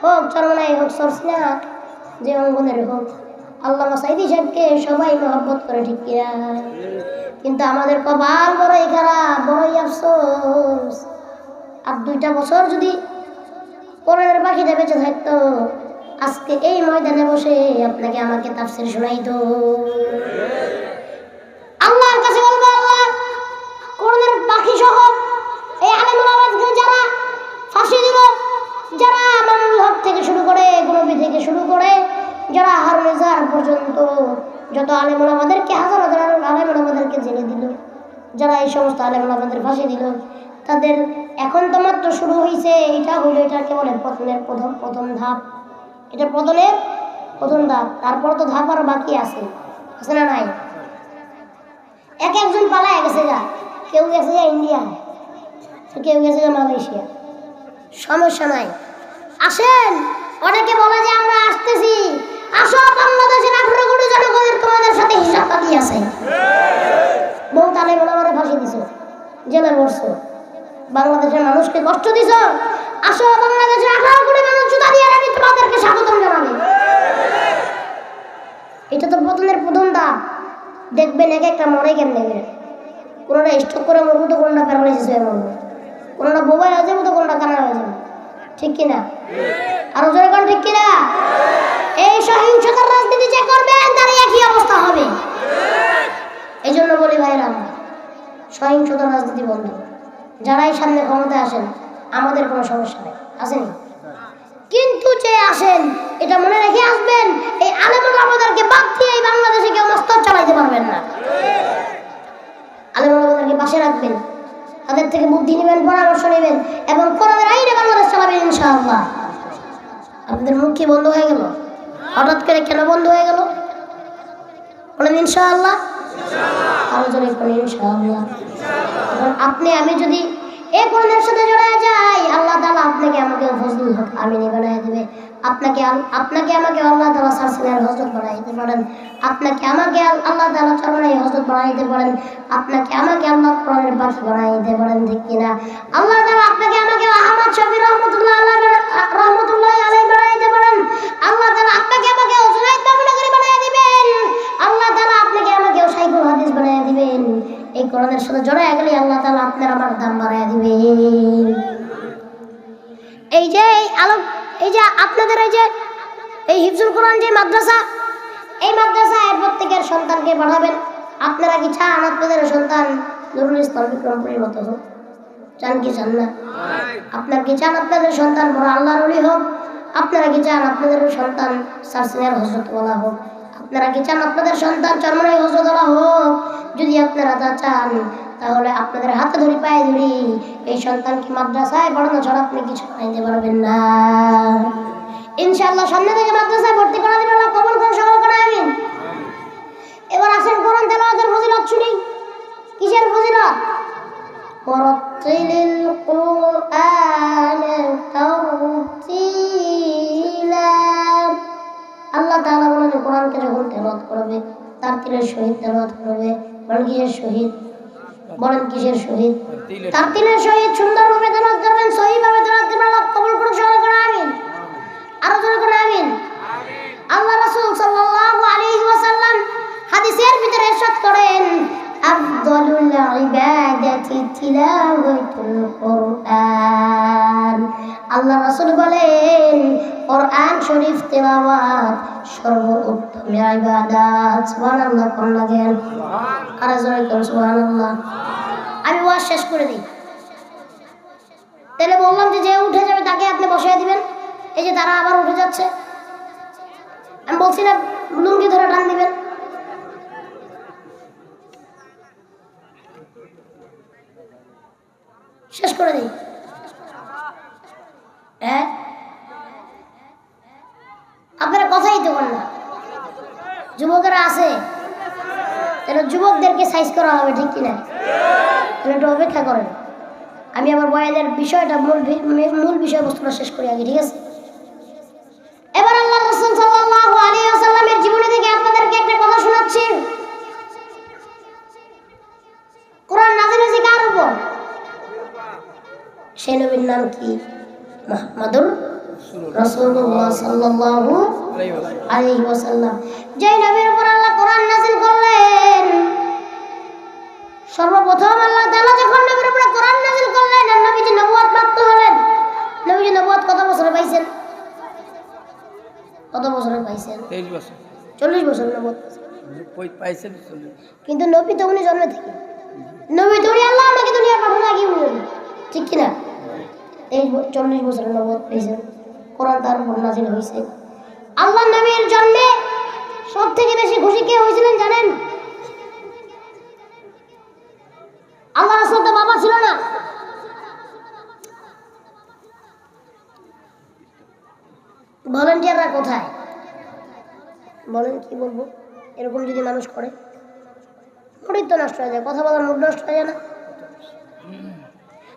হোক, চরমনাই হোক, সরসিনা যে অঙ্গনের হোক, আল্লামা সাইদি সাহেবকে সবাই মহব্বত করে, ঠিক কিনা? কিন্তু আমাদের কপাল বড়ই খারাপ, বড়ই আফসোস। আর 2টা বছর যদি কোরআনের পাখিটা বেঁচে থাকতো, আজকে এই ময়দানে বসে আপনাকে আমাকে তাফসীর শোনাইতো। আল্লাহর কাছে বলবো, আল্লাহ কোরআনের পাখি সহ এই আলেম ওলামাকে যারা ফাঁসি দিল, যারা মামুনুল হক থেকে শুরু করে, গুনবি থেকে শুরু করে, যারা হারুনেজার পর্যন্ত যত আলেম ওলামাদেরকে, হাজার হাজার আলেম ওলামাদেরকে জেলে দিল, যারা এই সমস্ত আলেম ওলামাদের ফাঁসি দিল, তাদের এখন তো মাত্র শুরু হয়েছে। এটা হইল, এটাকে বলে পতনের প্রথম ধাপ। এটা পতনের প্রথম ধাপ, তারপর তো ধাপ আরো বাকি আছে না নাই? একজন পালায় গেছে গা, কেউ গেছে গা ইন্ডিয়া, কেউ গেছে গা মালয়েশিয়া, সমস্যা নাই। আসেন, অনেকে বলে যে আমরা আসতেছি, আসো, বাংলাদেশের 18 কোটি জনগণের তোমাদের সাথে হিসাব বাকি আছে। বহুত আলেম ওলামারে ফাঁসি দিছো, জেলে পড়ছো, বাংলাদেশের মানুষকে কষ্ট দিছো। আসো, বাংলাদেশের 18 কোটি মানুষ জুতা দিয়ে আমি তোমাদেরকে স্বাগতম জানাবো। এটা তো পতনের প্রথম ধাপ। দেখবেন এক একটা মরে কেমনে, কোনটা স্ট্রোক করে মরবো, তো কোনটা প্যারালাইসিস হয়ে মরবো, কোনটা বোবা হয়ে যাবো তো কোনটা কানা হয়ে যাবো, ঠিক কিনা? আরো জোরে কোন ঠিক কিনা? এই সহিংসতার রাজনীতি যে করবেন তার একই অবস্থা হবে। এই জন্য বলি ভাইরা, সহিংসতার রাজনীতি বন্ধ। যারাই সামনে ক্ষমতায় আসেন আমাদের কোনো সমস্যা নেই, আসেনি, কিন্তু যে আসেন এটা মনে রেখে আসবেন, এই আলেম ওলামাদেরকে বাদ দিয়ে এই বাংলাদেশে কেউ মস্তক চালাইতে পারবেন না। আলেম ওলামাদেরকে পাশে রাখবেন, তাদের থেকে বুদ্ধি নেবেন, পরামর্শ নেবেন এবং কোরআনের আইনে বাংলাদেশ চালাবেন ইনশাআল্লাহ। আপনাদের মুখ কি বন্ধ হয়ে গেল? হঠাৎ করে কেন বন্ধ হয়ে গেল? বলেন ইনশাআল্লাহ। আরো জোরে বলেন ইনশাআল্লাহ। আপনি আমি যদি এই কোরআনের সাথে জড়ে যাই, আল্লাহ তাআলা আপনাকে আমাকে ফজলুল হক আমিনী বানায় দিবে। আপনাকে আমাকে আল্লাহ তাআলা সারসিনার হযরত বানায় দিতে পারেন। আপনাকে আমাকে আল্লাহ তাআলা চরমাই হযরত বানায় দিতে পারেন। আপনাকে আমাকে আল্লাহ কোরআনের পাখি বানায় দিতে পারেন, ঠিক কিনা? আল্লাহ তাআলা আপনাকে আমাকে আহমদ শফি রহমাতুল্লাহ আলাইহি বানায় দিতে পারেন। আল্লাহ তাআলা আপনাকে আমাকে জুনাইদ বাবুনগরী বানায় দিবেন। আল্লাহ তাআলা আপনাকে আমাকে শাইখুল হাদিস বানায় দিবেন। এই কোরআনের সাথে জড়ে গেলে আল্লাহ তাআলা আপনার আমার দাম বাড়ায় দিবেন। এই যে এই যে আপনাদের এই হিফজুল কোরআন যে মাদ্রাসা, এই মাদ্রাসায় প্রত্যেকের সন্তানকে পড়াবেন। আপনারা কি চান আপনাদের সন্তান নুরুল ইসলাম বিক্রমপুরের মতো হোক? চান কি চান না? আপনারা কি চান আপনাদের সন্তান বড় আল্লাহর ওলি হোক? আপনারা কি চান আপনাদের সন্তান সারসিনার হযরতওয়ালা হোক? আপনারা কি চান আপনাদের সন্তান চরমনাই হযরতওয়ালা হোক? যদি আপনারা তা চান তাহলে আপনাদের হাতে ধরি পায়ে ধরি এই সন্তানকে মাদ্রাসায় পড়ানো ছাড়া আপনি কিছু বানাইতে পারবেন না ইনশাআল্লাহ। সামনে থেকে মাদ্রাসায় ভর্তি করা দিবেন, আল্লাহ কবুল করুন, সকল করে আমিন। এবার আসেন কোরআন তেলাওয়াতের ফজিলত শুনি। কিসের ফজিলত? ওয়ারাতিলিল কুরআন তারতিলা। আল্লাহ তাআলা বলেন কোরআনকে যখন তেলাওয়াত করবে তার তিলের সহিত তেলাওয়াত করবে। বলেন কিসের সহিত? বলেন কিসের সহিত? তার তিলের সহিত সুন্দরভাবে তেলাওয়াত করবেন, সহিভাবে তেলাওয়াত করবেন, আল্লাহ কবুল করুন, সকল করে আমিন। আরো জোরে করে আমিন। আল্লাহ রাসূল সাল্লাল্লাহু আলাইহি ওয়াসাল্লাম হাদিসের ভিতরে ইরশাদ করেন, আফদালুল ইবাদাতি তিলাওয়াতুল কুরআন। আল্লাহ রাসূল বলেন কোরআন শরীফ তেলাওয়াত সর্বোত্তম ইবাদত। সুবহানাল্লাহ পড়লেন, আর জোরে করে সুবহানাল্লাহ। আমি ওয়াজ শেষ করে দিই। তাহলে বললাম যে উঠে যাবে তাকে আপনি বসিয়ে দিবেন। এই যে তারা আবার উঠে যাচ্ছে, আমি বলছি না লুঙ্গি ধরে টান দিবেন। শেষ করে দিই। হ্যাঁ, আপনারা কথাই তো বলেন না। যুবকেরা আছে, তাহলে যুবকদেরকে সাইজ করা হবে, ঠিক কিনা? তাহলে একটু অপেক্ষা করেন। আমি আমার বয়ানের বিষয়টা মূল বিষয়বস্তুটা শেষ করি আগে, ঠিক আছে? এবার আল্লাহ রাসূল সাল্লাল্লাহু আলাইহি ওয়াসাল্লামের জীবনী থেকে আপনাদেরকে একটা কথা শোনাচ্ছি। কোরআন নাযিল হয়েছে কার উপর? সেই নবীর নাম কি? মুহাম্মাদুর রাসূলুল্লাহ সাল্লাল্লাহু আলাইহি ওয়াসাল্লাম। যেই নবীর উপর আল্লাহ কোরআন নাযিল করলেন, সর্বপ্রথম আল্লাহ তাআলা যখন নবীর উপর কোরআন নাযিল করলেন, নবীজি নবুয়ত প্রাপ্ত হলেন। নবীজি নবুয়ত কত বছরে পাইছেন? কত বছরে পাইছেন? 23 বছর। 40 বছর নবুয়ত পাইছেন। কিন্তু নবী তো উনি জন্ম থেকে, নবী তো উনি আল্লাহ আমাকে দুনিয়া পাঠানো আগে উনি, ঠিক কিনা? 40 বছর নবুয়ত পাইছেন, কোরআন তার উপর নাযিল হয়েছে। আল্লাহ নবীর জন্মে সব থেকে বেশি খুশি কে হয়েছিলেন জানেন? আল্লাহ রাসূল তো বাবা ছিল না। ভলান্টিয়াররা কোথায়? বলেন কি বলবো? এরকম যদি মানুষ করে মুড তো নষ্ট হয়ে যায়, কথা বলার মুড নষ্ট হয়ে যায় না?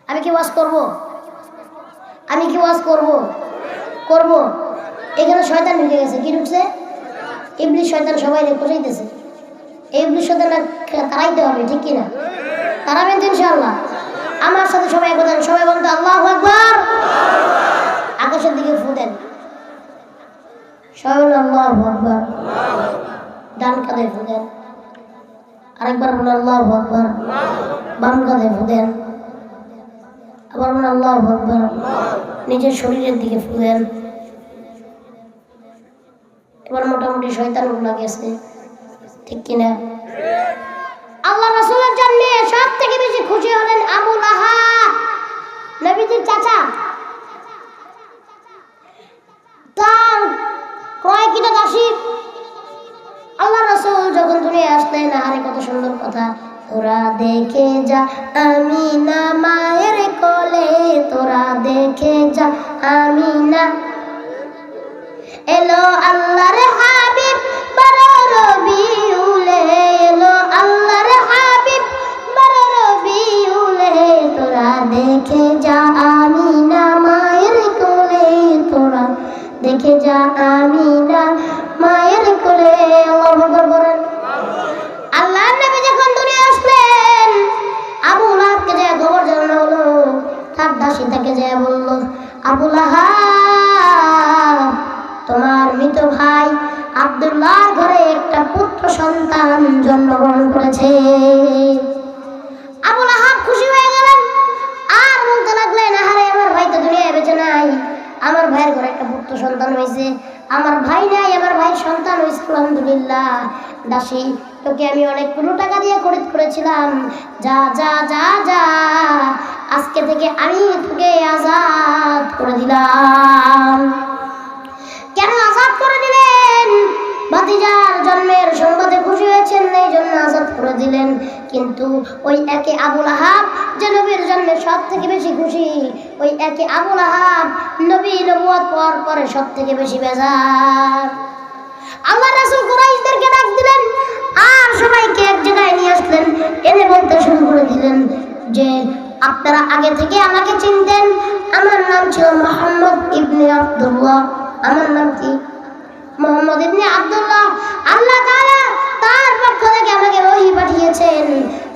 আমি কি ওয়াজ করব? আমি কি ওয়াজ করব? করব। এখানে শয়তান ঢুকে গেছে। কি ঢুকছে? ইবলিস শয়তান সবাই খোঁজাইতেছে। এই ইবলিস শয়তান তাড়াইতে হবে, ঠিক কিনা? তাড়াবেন তো ইনশাআল্লাহ। আমার সাথে সবাই বলেন, সবাই বলতো আল্লাহু আকবার। আকাশের দিকে ফু দেন, সবাই বলেন আল্লাহু আকবার। ডান কাঁধে ফু দেন, আরেকবার বলেন আল্লাহু আকবার। বাম কাঁধে ফু দেন, আবার বলেন নিজের শরীরের দিকে ফু দেন। এবার মোটামুটি শয়তানগুলো গেছে, ঠিক কিনা? আল্লাহ রাসূলের জন্য সব থেকে বেশি খুশি হলেন আবু লাহাব, নবীজির চাচা। তার ক্রয়কৃত দাসী আল্লাহ রাসূল যখন দুনিয়ায় আসলেন, আরে কত সুন্দর কথা, তোরা দেখে যা আমিনা মায়ের কোলে, তোরা দেখে যা আমিনা। এলো আল্লাহর হাবিব বড় রবিউলে, এলো আল্লাহর হাবিব বড় রবিউলে, তোরা দেখে যা আমিনা মায়ের কোলে, তোরা দেখে যা আমিনা মায়ের কোলে। আল্লাহু আকবার বলেন। আল্লাহর নবী যখন দুনিয়ায় আসলেন, আবু লাহাবকে যে খবর জানানো হলো, তার দাসী তাকে যে বলল, আবু লাহাব, তোমার মৃত ভাই আব্দুল্লাহর ঘরে একটা পুত্র সন্তান জন্মগ্রহণ করেছে। আবু লাহাব খুশি হয়ে গেলেন, আর বলতে লাগলেন, আরে আমার ভাই তো দুনিয়ায় বেঁচে নাই, আমার ভাইয়ের ঘরে একটা পুত্র সন্তান হয়েছে, আমার ভাই নাই, আমার ভাইয়ের সন্তান হয়েছে, আলহামদুলিল্লাহ। দাসী, তোকে আমি অনেকগুলো টাকা দিয়ে খরিদ করেছিলাম, যা যা যা যা, আজকে থেকে আমি তোকে আজাদ করে দিলাম। কেন আজাদ করে দিলেন? ভাতিজার জন্মের সংবাদে খুশি হয়েছেন, এই জন্য আজাদ করে দিলেন। কিন্তু ওই একে আবু লাহাব যে নবীর জন্য সব থেকে বেশি খুশি, ওই একে আবু লাহাব নবী নবুয়ত পাওয়ার পরে সব থেকে বেশি বেজার। আল্লাহ রাসূল কুরাইশদেরকে ডাক দিলেন, আর সবাইকে এক জায়গায় নিয়ে আসলেন, এনে বলতে শুরু করে দিলেন যে আপনারা আগে থেকে আমাকে চিনতেন, আমার নাম ছিল মুহাম্মদ ইবনে আব্দুল্লাহ। আমার নাম কি? মুহাম্মদ ইবনে আব্দুল্লাহ। আল্লাহ তাআলা তার পক্ষ থেকে আমাকে ওহী পাঠিয়েছেন।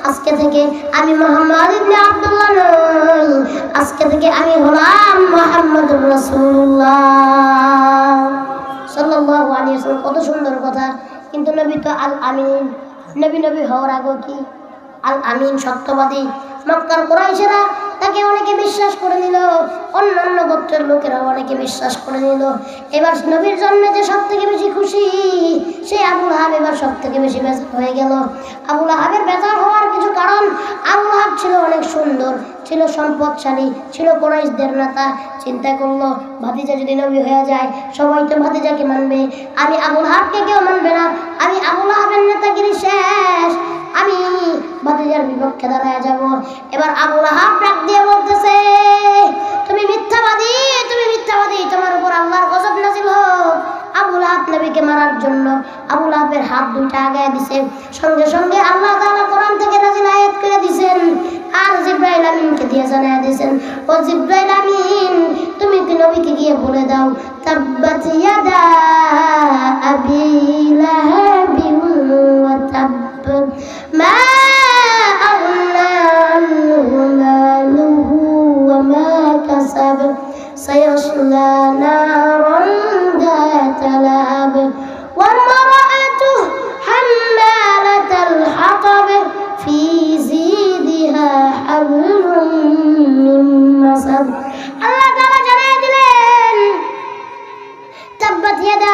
আজকে থেকে আমি মুহাম্মদ ইবনে আব্দুল্লাহ নই, আজকে থেকে আমি হলাম মুহাম্মদুর রাসূলুল্লাহ সাল্লাল্লাহু আলাইহি ওয়াসাল্লাম। কত সুন্দর কথা। কিন্তু নবী তো আল আমিন, নবী হওয়ার আগে কি আল আমিন, সত্যবাদী। মক্কার কুরাইশেরা তাকে অনেকে বিশ্বাস করে নিল, অন্যান্য গোত্রের লোকেরা অনেকে বিশ্বাস করে নিল। এবার নবীর জন্য যে সব থেকে বেশি খুশি, সে আবু লাহাব এবার সব থেকে বেশি বেজার হয়ে গেল। আবু লাহাবের বেজার হওয়ার কিছু কারণ, আবু লাহাব ছিল অনেক সুন্দর, ছিল সম্পদশালী, ছিল কুরাইশদের নেতা। চিন্তা করলো, ভাতিজা যদি নবী হয়ে যায়, সবাই তো ভাতিজাকে মানবে, আমি আবু লাহাবকে কেউ মানবে না, আমি আবু লাহাবের নেতাগিরি শেষ, আমি ভাতিজার বিপক্ষে দাঁড়ায় যাব। এবার আবু লাহাব ডাক দিয়ে বলতেছে, তুমি মিথ্যাবাদী, তুমি মিথ্যাবাদী, তোমার উপর আল্লাহর গজব নাযিল হোক। আবু লাহাব নবীকে মারার জন্য আবু লাহাবের হাত দুইটা আগায় দিছে। সঙ্গে সঙ্গে আল্লাহ তাআলা কোরআন থেকে নাযিল আয়াত করে দিয়েছেন, আর জিবরাইল আমিনকে দিয়ে জানায় দিয়েছেন, ও জিবরাইল আমিন, তুমি কি নবীকে গিয়ে বলে দাও, তাব্বাত ইয়াদা আবি লাহাবিন ওয়া তাব, মা আগনা আনহু মালুহু ওয়া মা কাসাব, সায়াসলা নারান যাতা লাহাব, ওয়া ইমরাআতুহু হাম্মালাতাল হাতাব, ফি জিদিহা হাবলুম মিন মাসাদ। আল্লাহ তাআলা জানিয়ে দিলেন, তাব্বাত ইয়াদা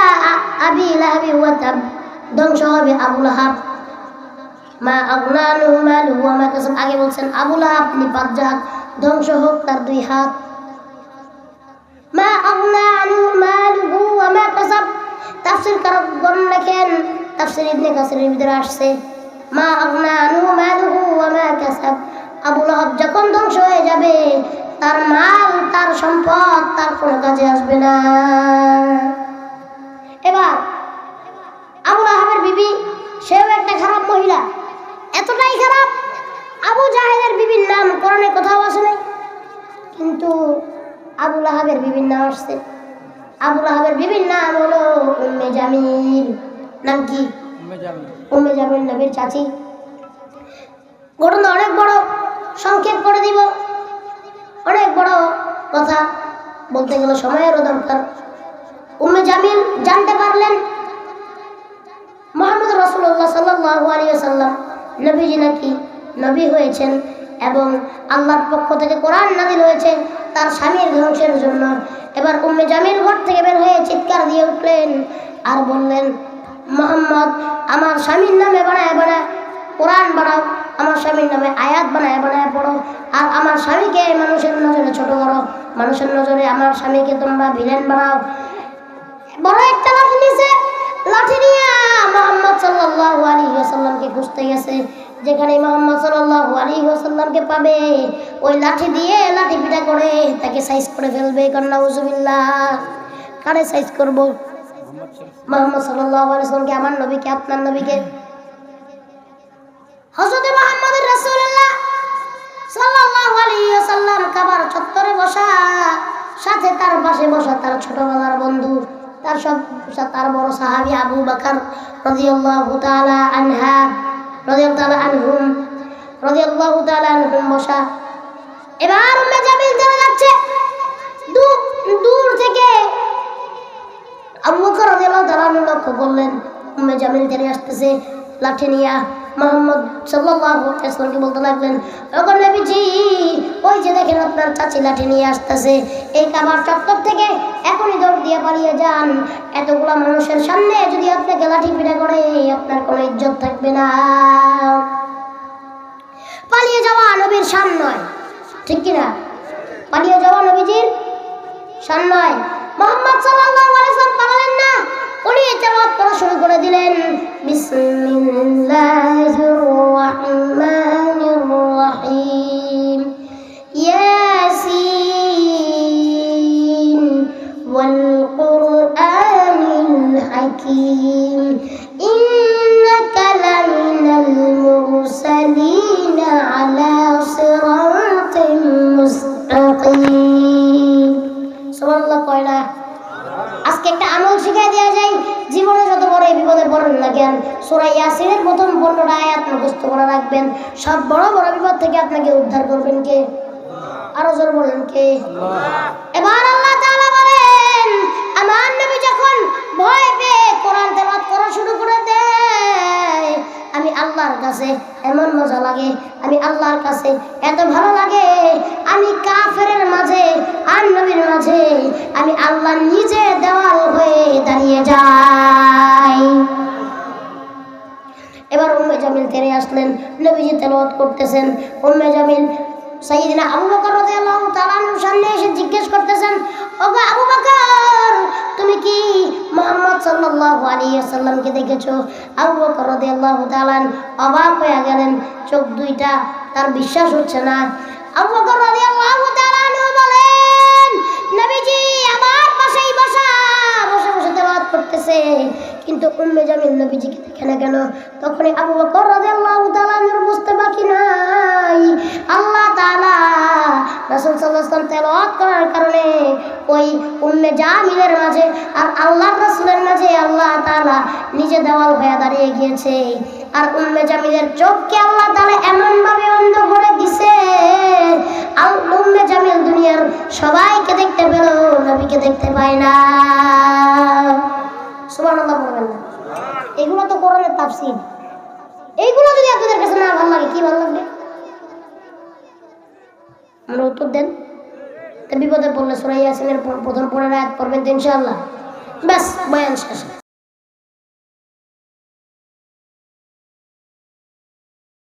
আবি লাহাবি ওয়া তাব, ধ্বংস হবে আবু লাহাব, মা আগনা আনহু মালুহু ওয়া মা কাসাব। আগে বলছেন আবু লাহাব নিপাত, ধ্বংস হোক তার দুই হাত। মা আগনা আনহু মালুহু ওয়া মা কাসাব, তাফসীর কারকগণ লেখেন, তাফসীর ইবনে কাসিরের ভিতরে আসছে, মা আগনা আনহু মালুহু ওয়া মা কাসাব, আবু লাহাব যখন ধ্বংস হয়ে যাবে, তার মাল, তার সম্পদ তার কোনো কাজে আসবে না। এবার আবু লাহাবের বিবি, সেও একটা খারাপ মহিলা, এতটাই খারাপ, আবু জাহেলের বিবির নাম কোরআনে কোথাও আসে নাই, কিন্তু আবু লাহাবের বিবির নাম আসছে। আবু লাহাবের বিবির নাম হলো উম্মে জামিল। নাম কি? উম্মে জামিল, নবীর চাচি। ঘটনা অনেক বড়, সংক্ষেপ করে দিব, অনেক বড় কথা, বলতে গেলে সময়েরও দরকার। উম্মে জামিল জানতে পারলেন মুহাম্মদ রাসূলুল্লাহ সাল্লাল্লাহু আলাইহি ওয়াসাল্লাম নবীজি নাকি নবী হয়েছেন। এবং আল্লাহর পক্ষ থেকে কোরআন নাযিল হয়েছে তার স্বামীর ধ্বংসের জন্য। এবার উম্মে জামিল ঘর থেকে বের হয়ে চিৎকার দিয়ে উঠলেন আর বললেন, মুহাম্মদ, আমার স্বামীর নামে বানায় বানায় কোরআন বানাও, আমার স্বামীর নামে আয়াত বানায় বানায় পড়ো, আর আমার স্বামীকে মানুষের নজরে ছোট করো, মানুষের নজরে আমার স্বামীকে তোমরা ভিলেন বানাও। বড় একটা লাঠি নিছে, লাঠি নিয়ে মুহাম্মদ সাল্লাল্লাহু আলাইহি ওয়াসাল্লামকে খুঁজতে গেছে। যেখানে মুহাম্মদ সাল্লাল্লাহু আলাইহি ওয়াসাল্লামকে পাবে ওই লাঠি দিয়ে লাঠি পিটা করে তাকে সাইজ করে ফেলবে। নাউজুবিল্লাহ। কারে সাইজ করব? মুহাম্মদ সাল্লাল্লাহু আলাইহি ওয়াসাল্লামকে, আমার নবীকে, আপনার নবীকে। হযরত মুহাম্মদ রাসূলুল্লাহ সাল্লাল্লাহু আলাইহি ওয়াসাল্লাম কাবার চত্বরে বসা, সাথে তার পাশে বসা তার ছোটবেলার বন্ধু, তার বড় সাহাবী আবু বকর রাদিয়াল্লাহু তাআলা আনহা রাদিয়াল্লাহু তাআলা আনহুম বসা। এবার উম্মে জামিল চলে যাচ্ছে দূর থেকে। আবু বকর রাদিয়াল্লাহু তাআলা লক্ষ্য করলেন উম্মে জামিল তেরে আসতেছে লাঠি নিয়ে। মুহাম্মদ সাল্লাল্লাহু আলাইহি ওয়াসাল্লামকে বলতে লাগলেন, ওগো নবীজি, ওই যে দেখেন আপনার চাচি লাঠি নিয়ে আসতেছে, এই কাবার চত্বর থেকে এখনই দৌড় দিয়ে পালিয়ে যান। এতগুলা মানুষের সামনে যদি আপনাকে লাঠি পিটা করে আপনার কোনো ইজ্জত থাকবে না। পালিয়ে যাওয়া নবীর শান নয়, ঠিক কিনা? পালিয়ে যাওয়া নবীজির শান নয়। মুহাম্মদ সাল্লাল্লাহু আলাইহি ওয়াসাল্লাম পালালেন না, উনি তেলাওয়াত করা শুরু করে দিলেন, বিসমিল্লাহির রাহমানির রাহিম, ইয়াসিন ওয়াল কুরআনিল হাকীম, ইন্নাকা লামিনাল মুরসালিন আলা সিরাতিম মুস্তাকিম। সুবহানাল্লাহ। কয়না আজকে একটা আমল শিখাই দেওয়া যায়, জীবনে যত বড় বিপদে পড়েন না কেন, সূরা ইয়াসিনের প্রথম 15টা আয়াত মুখস্থ করে রাখবেন। সব বড় বড় বিপদ থেকে আপনাকে উদ্ধার করবেন কে? আরো জোর বলেন কে? এবার আল্লাহ তাআলা বলেন, আমার নবী যখন ভয় পেয়ে কোরআন তেলাওয়াত করা শুরু করে দেয়, আমি আল্লাহর কাছে এমন মজা লাগে, আমি আল্লাহর কাছে এত ভালো লাগে, আমি কাফেরের মাঝে আর নবীর মাঝে আমি আল্লাহ নিজে দেওয়াল হয়ে দাঁড়িয়ে যাই। এবার উম্মে জামিল তেরে আসলেন, নবীজি তেলাওয়াত করতেছেন। উম্মে জামিল সাইয়েদনা আবু বকর রাদিয়াল্লাহু তাআলা আনহুর সামনে এসে জিজ্ঞেস করতেছেন, ওগো আবু বকর, তুমি কি মুহাম্মদ সাল্লাল্লাহু আলাইহি ওয়াসাল্লামকে দেখেছো? আবু বকর রাদিয়াল্লাহু তাআলা অবাক হয়ে গেলেন, চোখ দুইটা তার বিশ্বাস হচ্ছে না। আবু বকর রাদিয়াল্লাহু তাআলা বলেন, নবীজি আমার পাশেই বসে বসে তেলাওয়াত করতেছে, কিন্তু উম্মে জামিল নবীজিকে দেখে না কেন? তখন আবু বকর রাদিয়াল্লাহু তাআলা বুঝতে বাকি নাই, আল্লাহ তাআলা রাসূল সাল্লাল্লাহু আলাইহি ওয়াসাল্লাম তেলাওয়াত করার কারণে ওই উম্মে জামিলের মাঝে আর আল্লাহর রাসূলের মাঝে আল্লাহ তাআলা নিজে দেওয়াল হয়ে দাঁড়িয়ে গিয়েছে। আর উম্মে জামিলের চোখকে আল্লাহ তাআলা এমন ভাবে অন্ধ করে দিয়েছে, উম্মে জামিল দুনিয়ার সবাইকে দেখতে পেল, নবীকে দেখতে পায় না। সুবহানাল্লাহ বলবেন না? এগুলো তো কোরআনের তাফসীর। এইগুলো যদি আপনাদের কাছে না ভালো লাগে, কি ভালো লাগবে? আমরা উত্তর দেন। তা বিপদে পড়লে সূরা ইয়াসিনের প্রথম 15 আয়াত পড়বেন তো ইনশাআল্লাহ। ব্যাস, বয়ান শেষ।